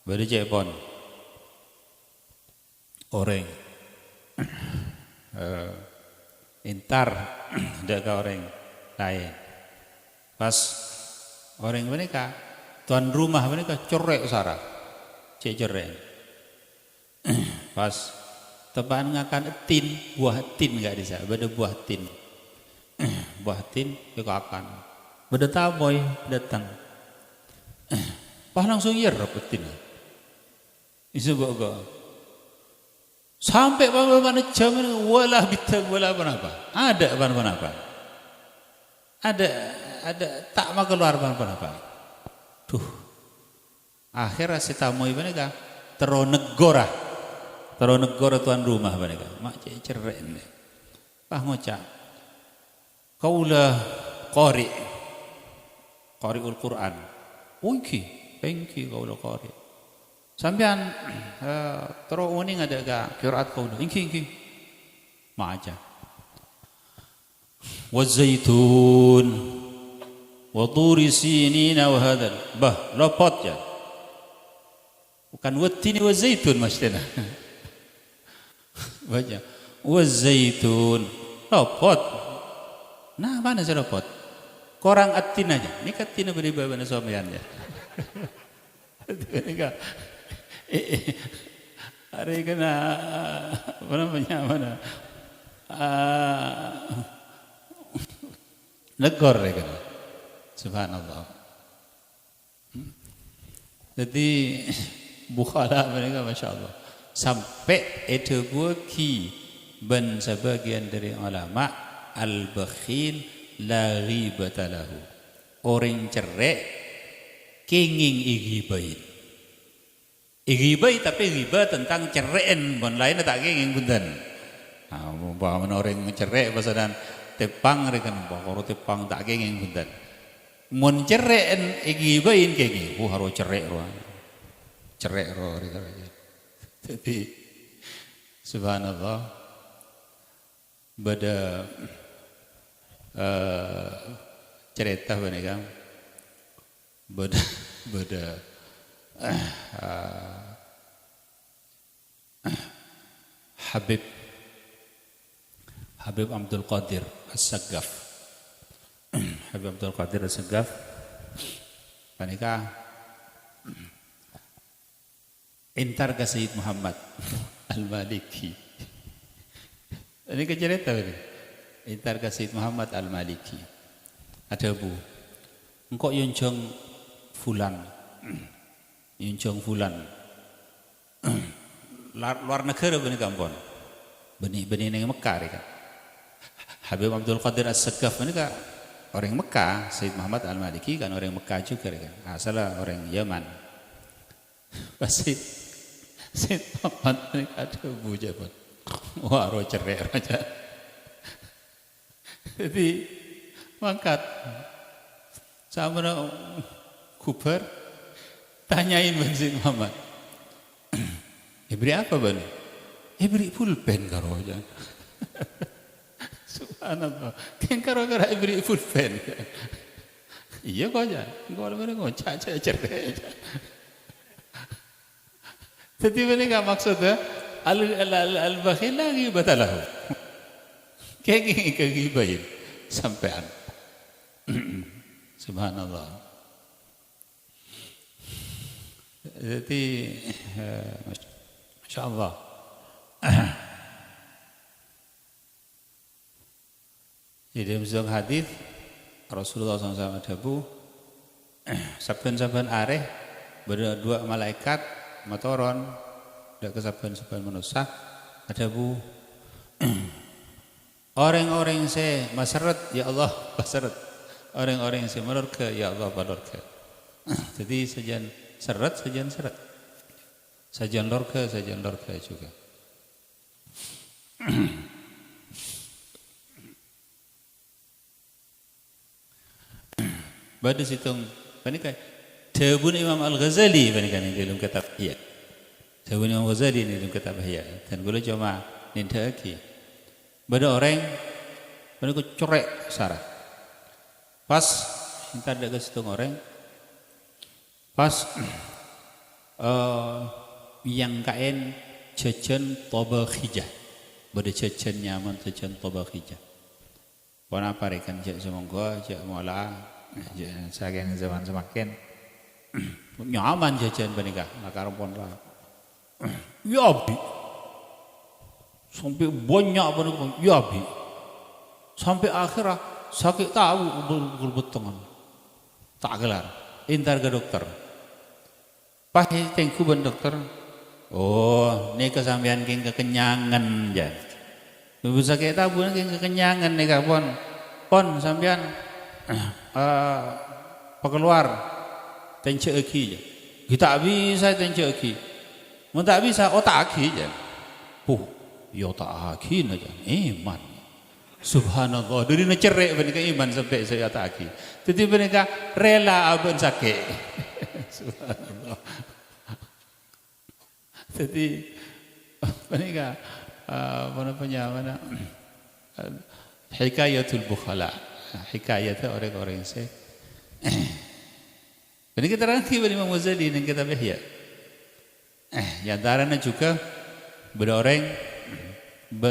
Beri jepon orang intar dekat orang lain. Pas orang mereka tuan rumah mereka corek sarah, cerai. Pas tepan ngakan tin, buah tin enggak bisa, beda buah tin. Buah tin akan. Beda taboy datang. Pas langsung yerep tin. Isu boga. Sampai mana jam wala bitang wala apa-apa. Ada apa-apa. Ada tak mau keluar apa-apa. Tuh. Akhirnya si tamu ibu mereka Teronegora tuan rumah mereka. Mak cerai ni. Pah ngocak. Kaulah qari'ul Quran. Pengki kaulah qari. Sampean terus uning ada ga qiraat kaulah. Ingki. Mak aja. Wazaitun wa turi sinina wa hadal. Bah, lopot ya. Bukan watini wa zaitun maksudnya. Baca wazaitun Lopot. Nah, mana sih lopot? Korang atin aja. Ini katina beriba bana suamian ya. Ini kak. Hari kena apa namanya mana? Negor ya kan. Subhanallah. Jadi bukhala mereka Masya Allah. Sampai itu buki ben sebagian dari ulama al-bakhil la ghibata lahu. Orang cerai kenging igibain. Igibai tapi riba tentang ceraian bon lain tak kenging punten. Ah umpama orang cerai pasadan tepang rekan bakoro tepang tak kenging punten. Mun ceraian igibain kenging. Harus cerai ro. Cerai ro rekan. Tapi subhanallah bada cerita benar bada Habib Abdul Qadir As-Saggaf Habib Abdul Qadir As-Saggaf panika intar ke Sayyid Muhammad Al-Maliki. Ini cerita ini. Intar ke Sayyid Muhammad Al-Maliki. Ada bu, engkau yuncung fulan, luar negara benih kampon, benih yang Mekah kan. Habib Abdul Qadir As-Saggaf ini kan orang Mekah, Sayyid Muhammad Al-Maliki kan orang Mekah juga kan. Asal orang Yaman. Pasti Sayyid Muhammad ini ada bu jabat. Wah, roh cerai raja. Jadi mangkat sama kubar tanyain Bang Sayyid Muhammad. Beri apa bani? Beri pulpen karo aja. Subhanallah. Kan karo-karo beri pulpen. Iya kok aja. Engko ada ngocak cerai aja. Jadi ini enggak maksudnya al-bakhil lagi batalahu. Kayak kegibain sampean. Subhanallah. Jadi Masya Allah. Di dalam sebuah hadis Rasulullah SAW adabu saben-saben areh berdua malaikat motoron dak kesaban-saban manusia ada bu orang-orang saya masyarat ya Allah masyarat orang-orang saya malurga ya Allah malurga. Jadi sajian seret sajian seret sajian lorga juga. Pada situng panika Jawabun Imam Al-Ghazali panika di dalam kitab Ihya. Jawabun Imam Al-Ghazali di dalam kitab Ihya. Dan gula cuma ninda lagi. Pada orang panika corek sarah. Pas entar ada situng orang pas yang kain jajan Tabakhijah. Pada jajan nyaman jajan Tabakhijah. Wana apa rekan jak semonggo jak mola saking zaman semakin nyaman jajan benika nakarepon lah. Ya bi. Sampai banyak benika ya bi. Sampai akhirah sakit tahu betul-betul tak gelar. Intar ke dokter. Pas tengku ben dokter. Oh, ini kesampean king kekenyangan jan. Ibu sakit tahu king kekenyangan nih kapon. Pon sampean pekeluar tencek lagi je. Kita bisa tencek lagi. Mun tak bisa otak lagi je. Ya otak lagi aja. Iman. Subhanallah. Dari cerai benika iman sampai saya otak lagi. Jadi benika rela abang sakit. Subhanallah. Jadi benika mana hikayatul bukhala. Hikayatnya orang-orang yang saya. Ini kita rangki pada Imam Ghazali dan kitab Ihya. Yang antaranya juga berorang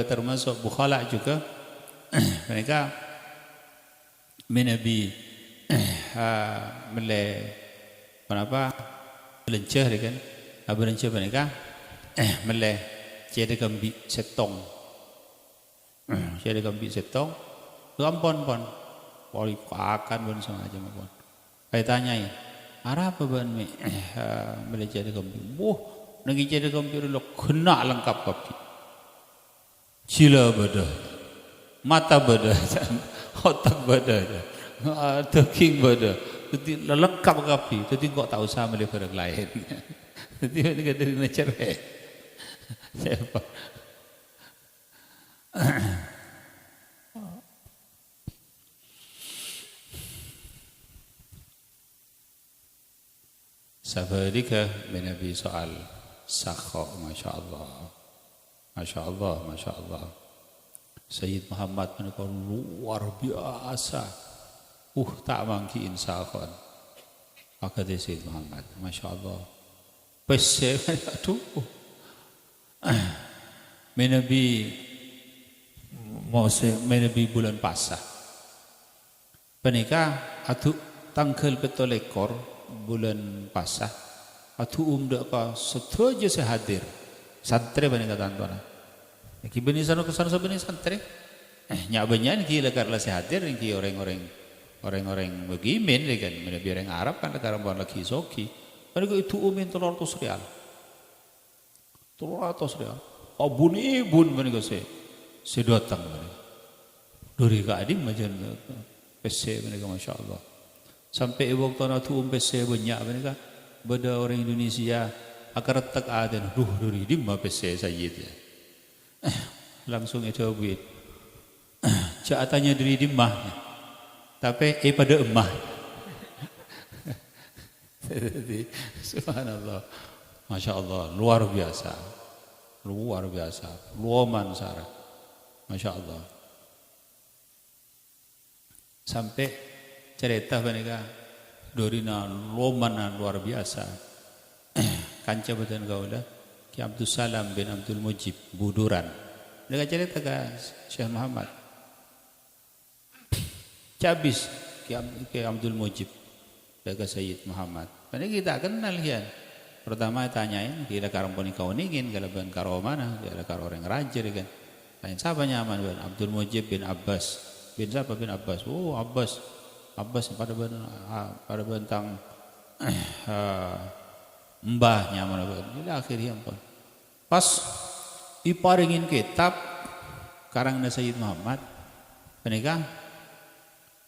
termasuk bukhala juga mereka menabi mele kenapa belencah kan belencah mereka mele jadi gambi setong jadi gambi setong gampon pon poli akan pun sengaja pun saya tanyai arah apa ban mele jadi gambi nagi jadi gambi lo kena lengkap kapi cila beda mata beda otak beda teking beda jadi lengkap kapi jadi kok tak usah mele orang lain jadi mereka dari cerai siapa Safarika menabi soal sakho, masya Allah, masya Allah, masya Allah. Sayyid Muhammad menikah luar biasa, tak mangkiin sakhon. Maka dia Sayyid Muhammad, masya Allah. Pesek, aduh, menabi bulan pasah. Penikah, aduh tanggal betul ekor. Bulan pasah atau dak ka setuju sehadir santri bani kata tuan ki bani sana kesana sabani santri nya banyak ki lekar sehadir ki orang-orang begimin kan menabi orang Arab kan lekar bon lagi soki bani itu umin 300 rial 300 rial abun bani ko se datang bani duri ka adim majan pese bani ko masyaallah. Sampai waktu itu pese banyak mereka beda orang Indonesia akar tak ada duri di mana pese Sayyid ya langsung itu buat catatnya duri di mana tapi pada emah subhanallah masya Allah luar biasa luaman sarah masya Allah sampai cerita mereka dorina lomana luar biasa kanca betul kau dah Ki Abdul Salam bin Abdul Mujib Buduran mereka cerita ke Syekh Muhammad cabis Ki Abdul Mujib ke Sayyid Muhammad padahal kita kenal ya pertama tanyain kira karomponi kau ningin kalau ben karo mana kira karo orang raja kan tanya siapa nyaman ben Abdul Mujib bin Abbas bin siapa bin Abbas Abbas pada bentang mbahnya mana ini akhirnya pun pas iparingin kitab karang Sayyid Muhammad menikah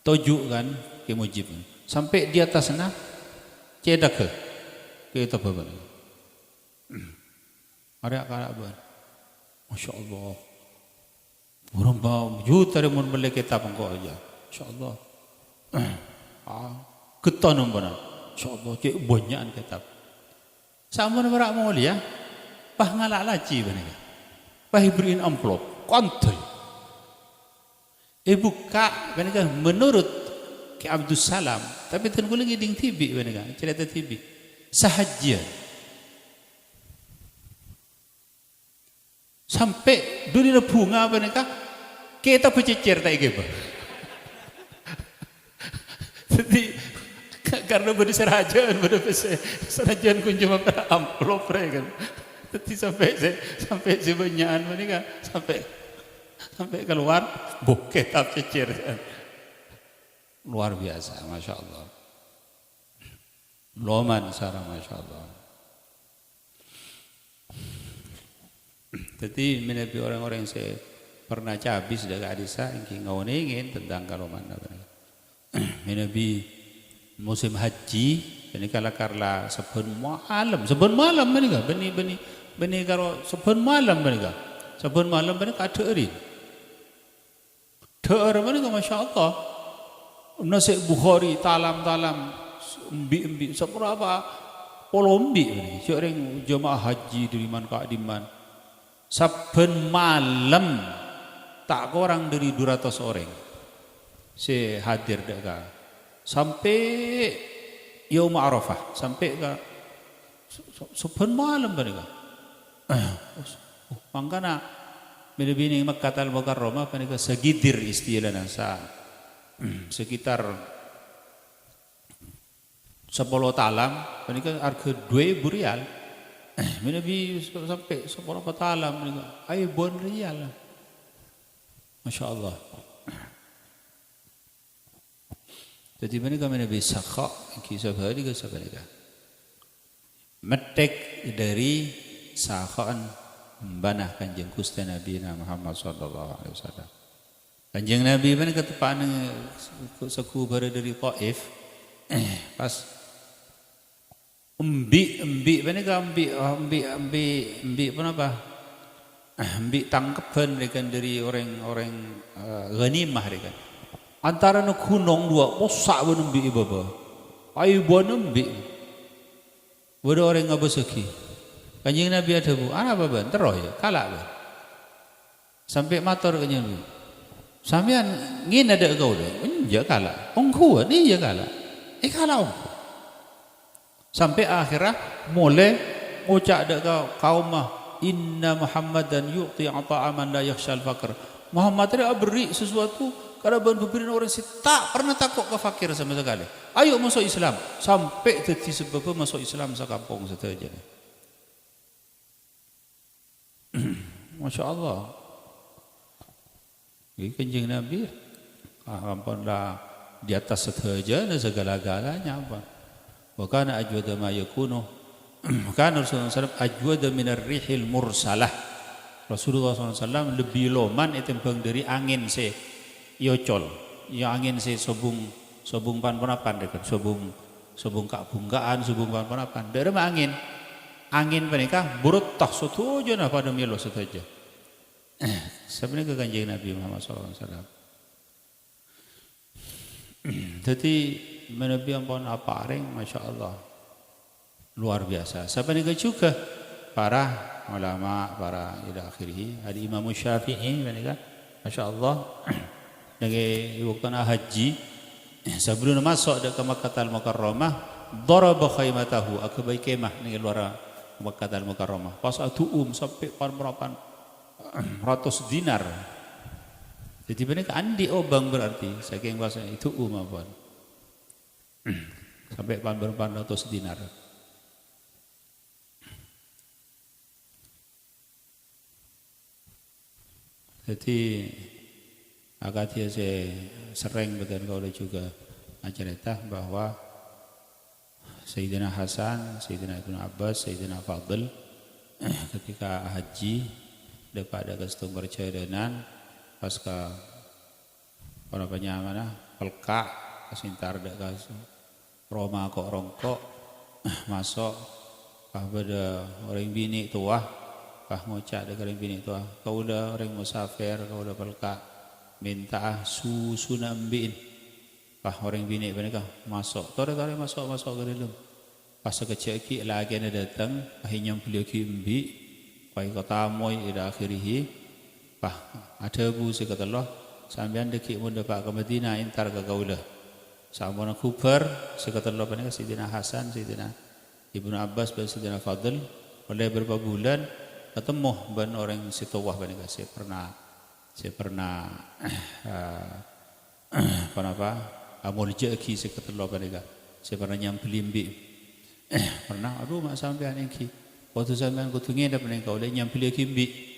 tojuk kan ke Mujib sampai di atas sana cedak ke kita bawa ada kala masya Allah berapa juta remun beli kitab engkau aja masya Allah ketanam benar, coba cek banyak kitab. Sama orang mulia, pah ngalak laci benar, pah beriin amplop, kontol. Buka benar menurut Ki Abdul Salam, tapi tengku lagi ding tibi benar, cerita tibi, sahaja. Sampai dunia bunga benar, kita bercecer tak ikut. Jadi karena beri serajan pada serajan kunjung pada amplop kan. Jadi sampai sebanyakan mereka sampai keluar bukit tak cecer kan. Luar biasa, masya Allah. Loman sarang masya Allah. Jadi menabi orang-orang yang saya pernah cabis daga adisa yang ngawoningin tentang kaloman apa. Menabi musim haji ini karla saben malam mereka beni karo saben malam mereka ada erin ter mereka masya Allah nasi Bukhari talam umbi seberapa polombi ini seorang jemaah haji dari man diman saben malam tak kurang dari 200 orang saya hadir dekat sampai Yaum Arafah sampai ke saben malam mereka. Mangkana Bini Makkah al-Mukarramah panika segidir istilah nasa sekitar 10 talam panika harga 2.000 rial. Nabi sampai 10 talam panika ai bon rial. Masya Allah. Jadi panika Nabi sakha kisah hari ke sabalika. Metek dari sakhaan banah Kanjeng Gusti Nabi Muhammad sallallahu alaihi wasallam. Kanjeng Nabi pan ketepaan seku bara dari Taif pas embi panika embi apa? Embi tangkepan mereka dari orang-orang ghanimah mereka. Antara gunung dua posak ben embi baba. Ayo bon embi. Ada orang ngabasaki. Kanjeng Nabi ada bu, apa ban? Teroy, kalah ban. Sampai matur kanjeng Nabi. Sampean ngin ada kau dah, enja kalah. Ongku ni je kalah. Kalah ongku. Sampai akhirnya mulai ucap ada kaum mah inna Muhammadan yu'ti ata'aman la yakhshal faqr. Muhammad dia beri sesuatu kalau berberi orang si tak pernah takut ke fakir sama sekali. Ayo masuk Islam sampai jadi sebab masuk Islam sekampung saja. Masya Allah. Ini Kanjeng Nabi ampunlah di atas saja dan segala-galanya apa. Wa kana ajwada ma yakunu. Kana Rasulullah SAW ajwada minar rihil mursalah. Rasulullah SAW lebih loman etimbang dari angin se yocol. Ya angin se sobung pan-panapan dekat sobung kak bungkaan sobung pan-panapan. Dari angin mereka burut tak setuju na pada milo setuju. Sebenarnya ke Kanjeng Nabi Muhammad SAW. Jadi Nabi ampun apa ring, masya Allah luar biasa. Sebenarnya juga para ulama, para ila akhirih. Ada Imam Syafi'i, mereka, masya Allah. Dari waktu haji sebelum masuk ke Makkah al-Mukarramah, daraba khaymatahu akabai kemah ning luar Makkah al-Mukarramah. Pas atuum sampai berapa ratus dinar. Jadi benar andi obang berarti saking bahasa itu apa? Sampai berapa ratus dinar. Jadi agak dia sering betul kalau juga cerita bahwa Sayyidina Hasan, Sayyidina Ibnu Abbas, Sayyidina Fadl ketika haji daripada kestung bercadanan pas ke orang banyak mana pelka kasintar dek kas Roma kok rongkok masuk pada orang bini tua ngocak dek orang bini tua kau udah orang musafir kau udah pelka minta susu nambiin orang bini mereka masuk tore masuk ke dalam pas kecil lagi ada datang akhirnya beliau kimbi pai kota moy ila akhirih ada bu sekata Allah sampean deki mun dapat ke Madinah intar ke kaulah sampun kubar sekata Allah panika Sayyidina Hasan Sayyidina Ibnu Abbas dan Sayyidina Fadl oleh beberapa bulan ketemu ban orang situwah panika saya pernah apa amul jeki sekata Allah panika saya pernah nyampelimbi pernah aduh mak sampean iki waktu sampean kutungi ada pening kau le nyampi kimbi.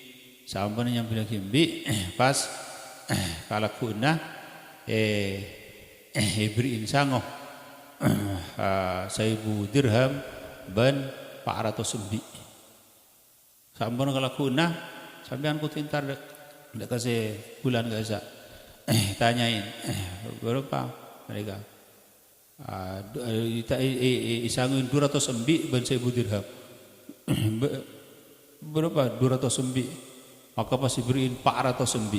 Sampun nyampi kimbi pas kalau kuna beriin sangoh 1.000 dirham ban 400 sembi. Sampun kalau kuna sampean kutintar ndak kasih bulan gak tanyain berapa mereka isangun 200 sembi ban 1.000 dirham. Berapa 200 sembi maka pasti beriin 400 sembi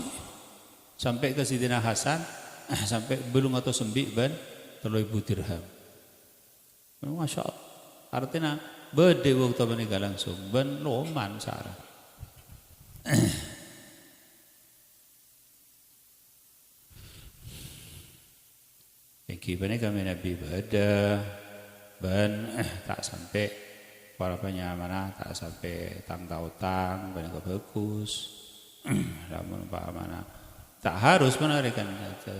sampai ke Sayyidina Hasan sampai belum atau sembi ban 3.000 dirham. Masya Allah artinya bede waktu menikah langsung ban loman sarah. Iki menikah Nabi beda ban tak sampai para penyamana tak sampai tang tautang banyak bagus Lamun mana tak harus menarikan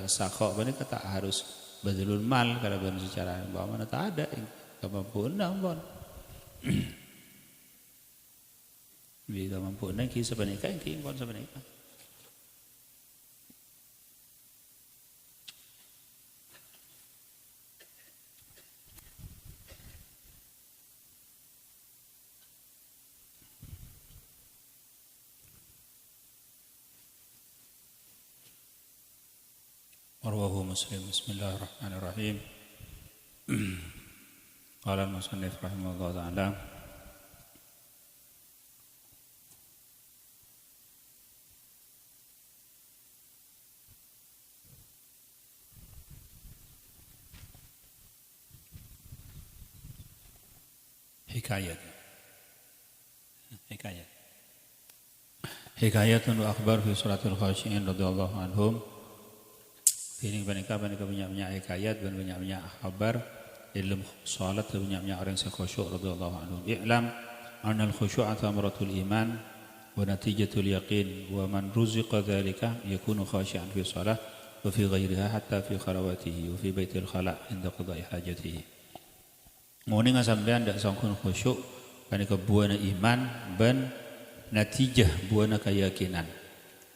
sakok mereka tak harus badalul mal kalau benar secara bahwa mana tak ada kemampuan pun bi kemampuan ki sebenarnya ki pun sebenarnya رواه مسلم بسم الله الرحمن الرحيم قال المصنف رحمه الله تعالى حكاية وأخبار في سورة الخاشعين رضي الله عنهم. Ini banyak hikayat dan banyak kabar dalam salat dan banyak orang yang khusyuk radhiyallahu anhum. I'lam anna al-khusyu'a thamaratul iman wa natijatul yaqin wa man ruziqa dhalika yakunu khashi'an fi shalah wa fi ghayriha hatta fi khalawatihi wa fi baitil khala' inda qada'i hajatihi. Ngone sampean ndak sangkun khusyuk panika buana iman ban natijah buana keyakinan.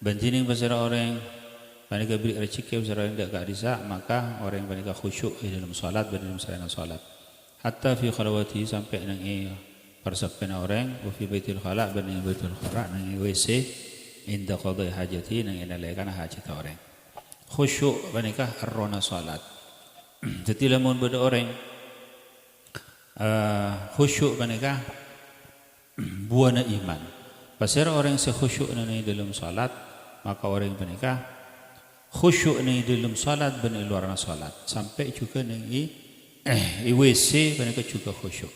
Bantining pasal orang panika beri rezeki besar yang tidak kadisa maka orang yang panika khusyuk di dalam salat dan dalam sarana salat hatta fi khalawati sampai nang persapean orang wa fi baitil khala dan nang baitul khala nang WC inda qadai hajati nang inalaikan hajat orang khusyuk panika arrona salat jadi lamun beda orang khusyuk panika buana iman pasal orang sekhusyuk nang dalam salat maka orang panika khusyuk ni dalam salat dan luar salat sampai juga ni WC mereka juga khusyuk.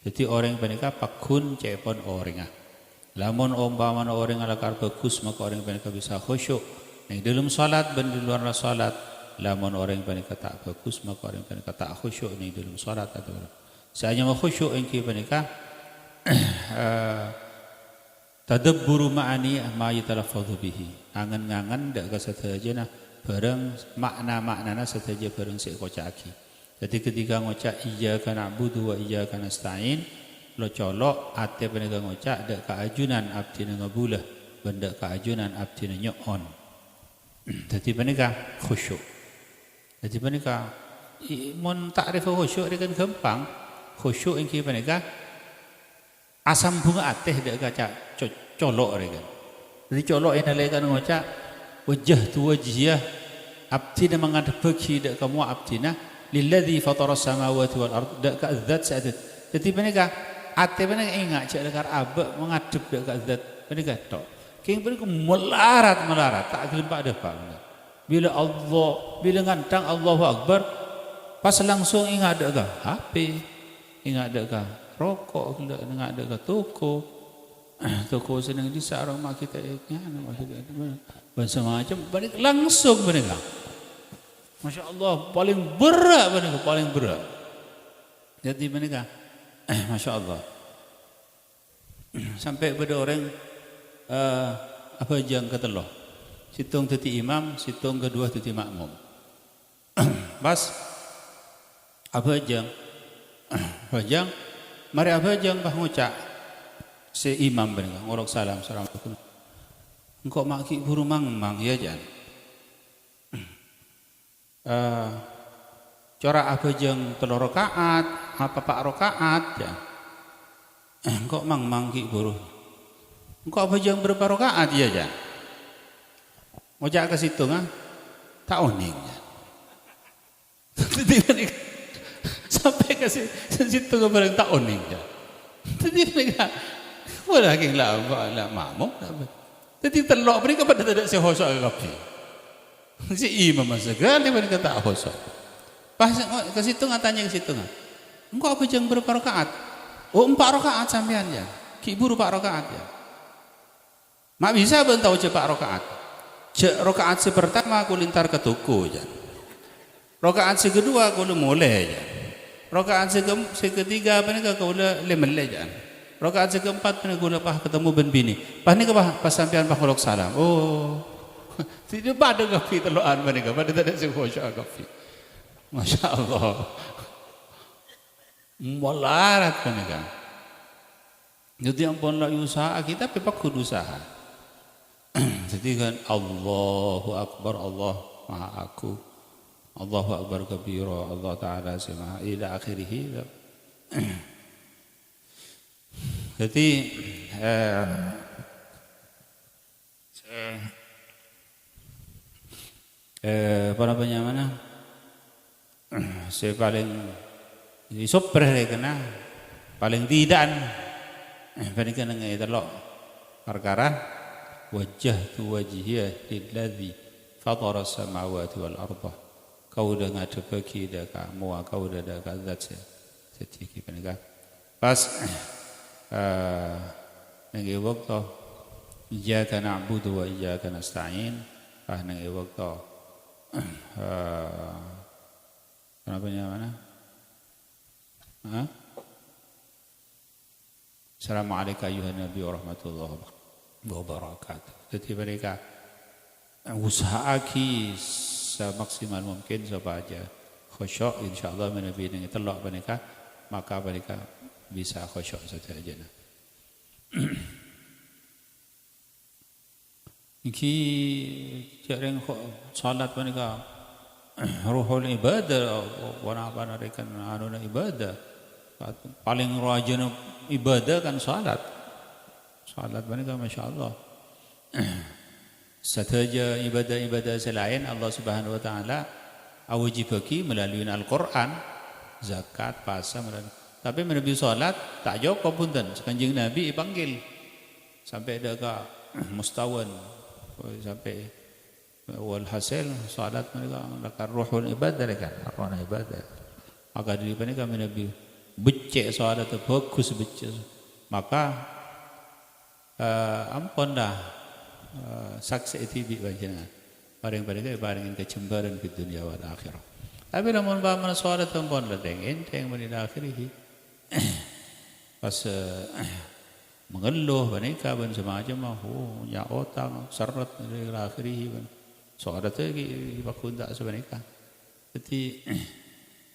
Jadi orang mereka pakun cepon orang lamun umpama orang ala kar bagus maka orang mereka bisa khusyuk ni dalam salat dan di luar salat. Lamun orang mereka tak bagus maka orang mereka tak khusyuk ni dalam salat atau saya mau khusyuk engki mereka tadabburu ma'ani ma yatalaffadhu bihi angan-angan dak kasadajana bareng makna-maknana sadaja bareng sik kocaki. Jadi ketika ngocak iyyaka na'budu wa iyyaka nasta'in lo colok ate penega ngocak dak kaajunan abdi ngabulah benda kaajunan abdi nyon. Jadi penega khusyuk. Jadi penega mun takrif khusyuk kan gampang. Khusyuk engki penega asam bunga ateh dak kaca colok mereka. Jadi colok yang nalaikan ngocak wajah tu wajhiyah abdina menghadap bagi dak kamu abdina lilladzi fatara samawati wal ard dak ka zat sa'adat. Jadi mereka ate mereka ingat cak dekar abak menghadap dak ka zat mereka tok. King mereka melarat tak gelem pak depan. Bila Allah bila ngantang Allahu Akbar pas langsung ingat dak ka HP ingat dak ka rokok ingat dak ka toko senang di sarang mak kita bahasa macam balik langsung mereka. Masya Allah paling berat mereka paling berat. Jadi mereka Masya Allah sampai pada orang apa jang keteloh situng teti imam situng kedua teti makmum pas apa jang mari apa jang bah ngucak si imam benar ngorok salam assalamualaikum engkau maki buru mang ya jan corak apa jeng telur rakaat apa pak rakaat ya engkau mang ki buru engkau apa jeng berapa rakaat ya jan ngojak ke situ ngah tak oning sampai ke situ ke bareng tak oning ya jadi mereka boleh lagi lah makmum. Jadi telok mereka pada tidak sehosok kapi. Si imam segala mereka tak hosok. Pas ke situ ngatanya ke situ ngat. Engkau apa jeng berapa rakaat? Oh 4 rakaat sampean ya. Ki buru 4 rakaat ya. Mak bisa ben tahu cepat rakaat. Cek rakaat sepertama aku lintar ke toko ya. Rakaat kedua aku mulai ya. Rakaat ketiga apa ni kau le melej ya. Rakaat keempat pun guna pah ketemu ben bini. Pah ni pas sampean pah ngelok salam. Oh. Tidak pada kafi teloan mereka, pada tidak sehusyuk kafi. Masya Allah. Melarat mereka. Jadi ampun lah usaha kita, pepak kudu usaha. Jadi kan Allahu Akbar, Allah Maha Aku, Allahu Akbar kabira, Allah Ta'ala semaha ila akhirih. Jadi apa namanya mana? Saya paling super kena paling tidak paling kena ngai telok perkara wajjahtu wajhiya lilladzi fatara as-samawati wal arda. Kau dah ngadu bagi dah kamu, kau dah zat setiki panika. Pas ngai waktu iyyaka na'budu wa iyyaka nasta'in, ngai waktu namanya mana? Assalamualaikum ayuhan nabi wa rahmatullahi wa barakatuh. Jadi mereka usaha ki semaksimal mungkin supaya khusyuk, insyaallah menabi dengan telok mereka, maka mereka bisa khusyuk saja. Iki jarang salat mereka ruhul ibadah, apa mereka anuna ibadah paling rajin ibadah kan salat mereka masya Allah. Sahaja ibadah-ibadah selain Allah Subhanahu Wa Taala awajibaki melalui Al-Quran, zakat, puasa, tapi menabi salat tak jauh kau punten sekanjeng Nabi panggil sampai ada ke mustawan sampai walhasil salat mereka lakar ruhul ibadah kan arwana ibadah. Maka di mereka Nabi becek salat bagus becek, maka ampun dah saksi itu bagian paling paringin kecembaran di dunia wal akhirah. Tapi namun bahaman salat ampun lah enteng menila akhirih pas mengeluh mereka ban semacam nya otang seret dari akhirih ban salat lagi bakun tak sebenarnya. Jadi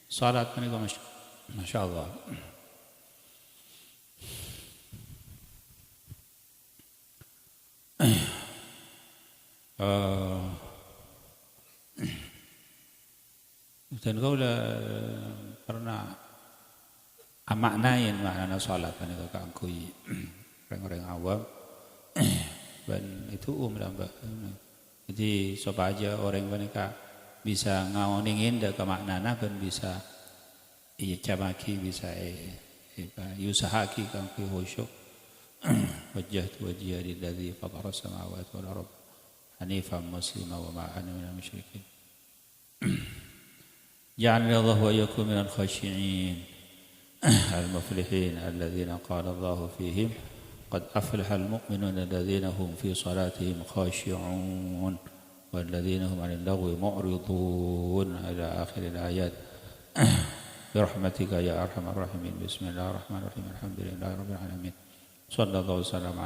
salat mereka masya Allah. Dan kau lah pernah maknain makna salat mereka keangkui orang-orang awam dan itu melambak. Jadi supaya orang mereka bisa ngaoningin dah ke maknana dan bisa camaki bisa usahaki keangkui khusyuk. Wajjahtu wajhiya lilladzi fatara as-samawati wal arda hanifan muslima wa ma ana minal musyrikin. Ja'alani Allah wa iyyakum minal khashi'in al-muflihin alladhina qala Allah fihim qad aflaha al-mu'minuna alladhina hum fi salatihim khashi'un walladhina hum 'anil lagwi mu'ridun ila akhir al-ayat. Birahmatika ya arhamar rahimin. Bismillahirrahmanirrahim. Alhamdulillahirabbil alamin. Sallallahu alaihi wasallam.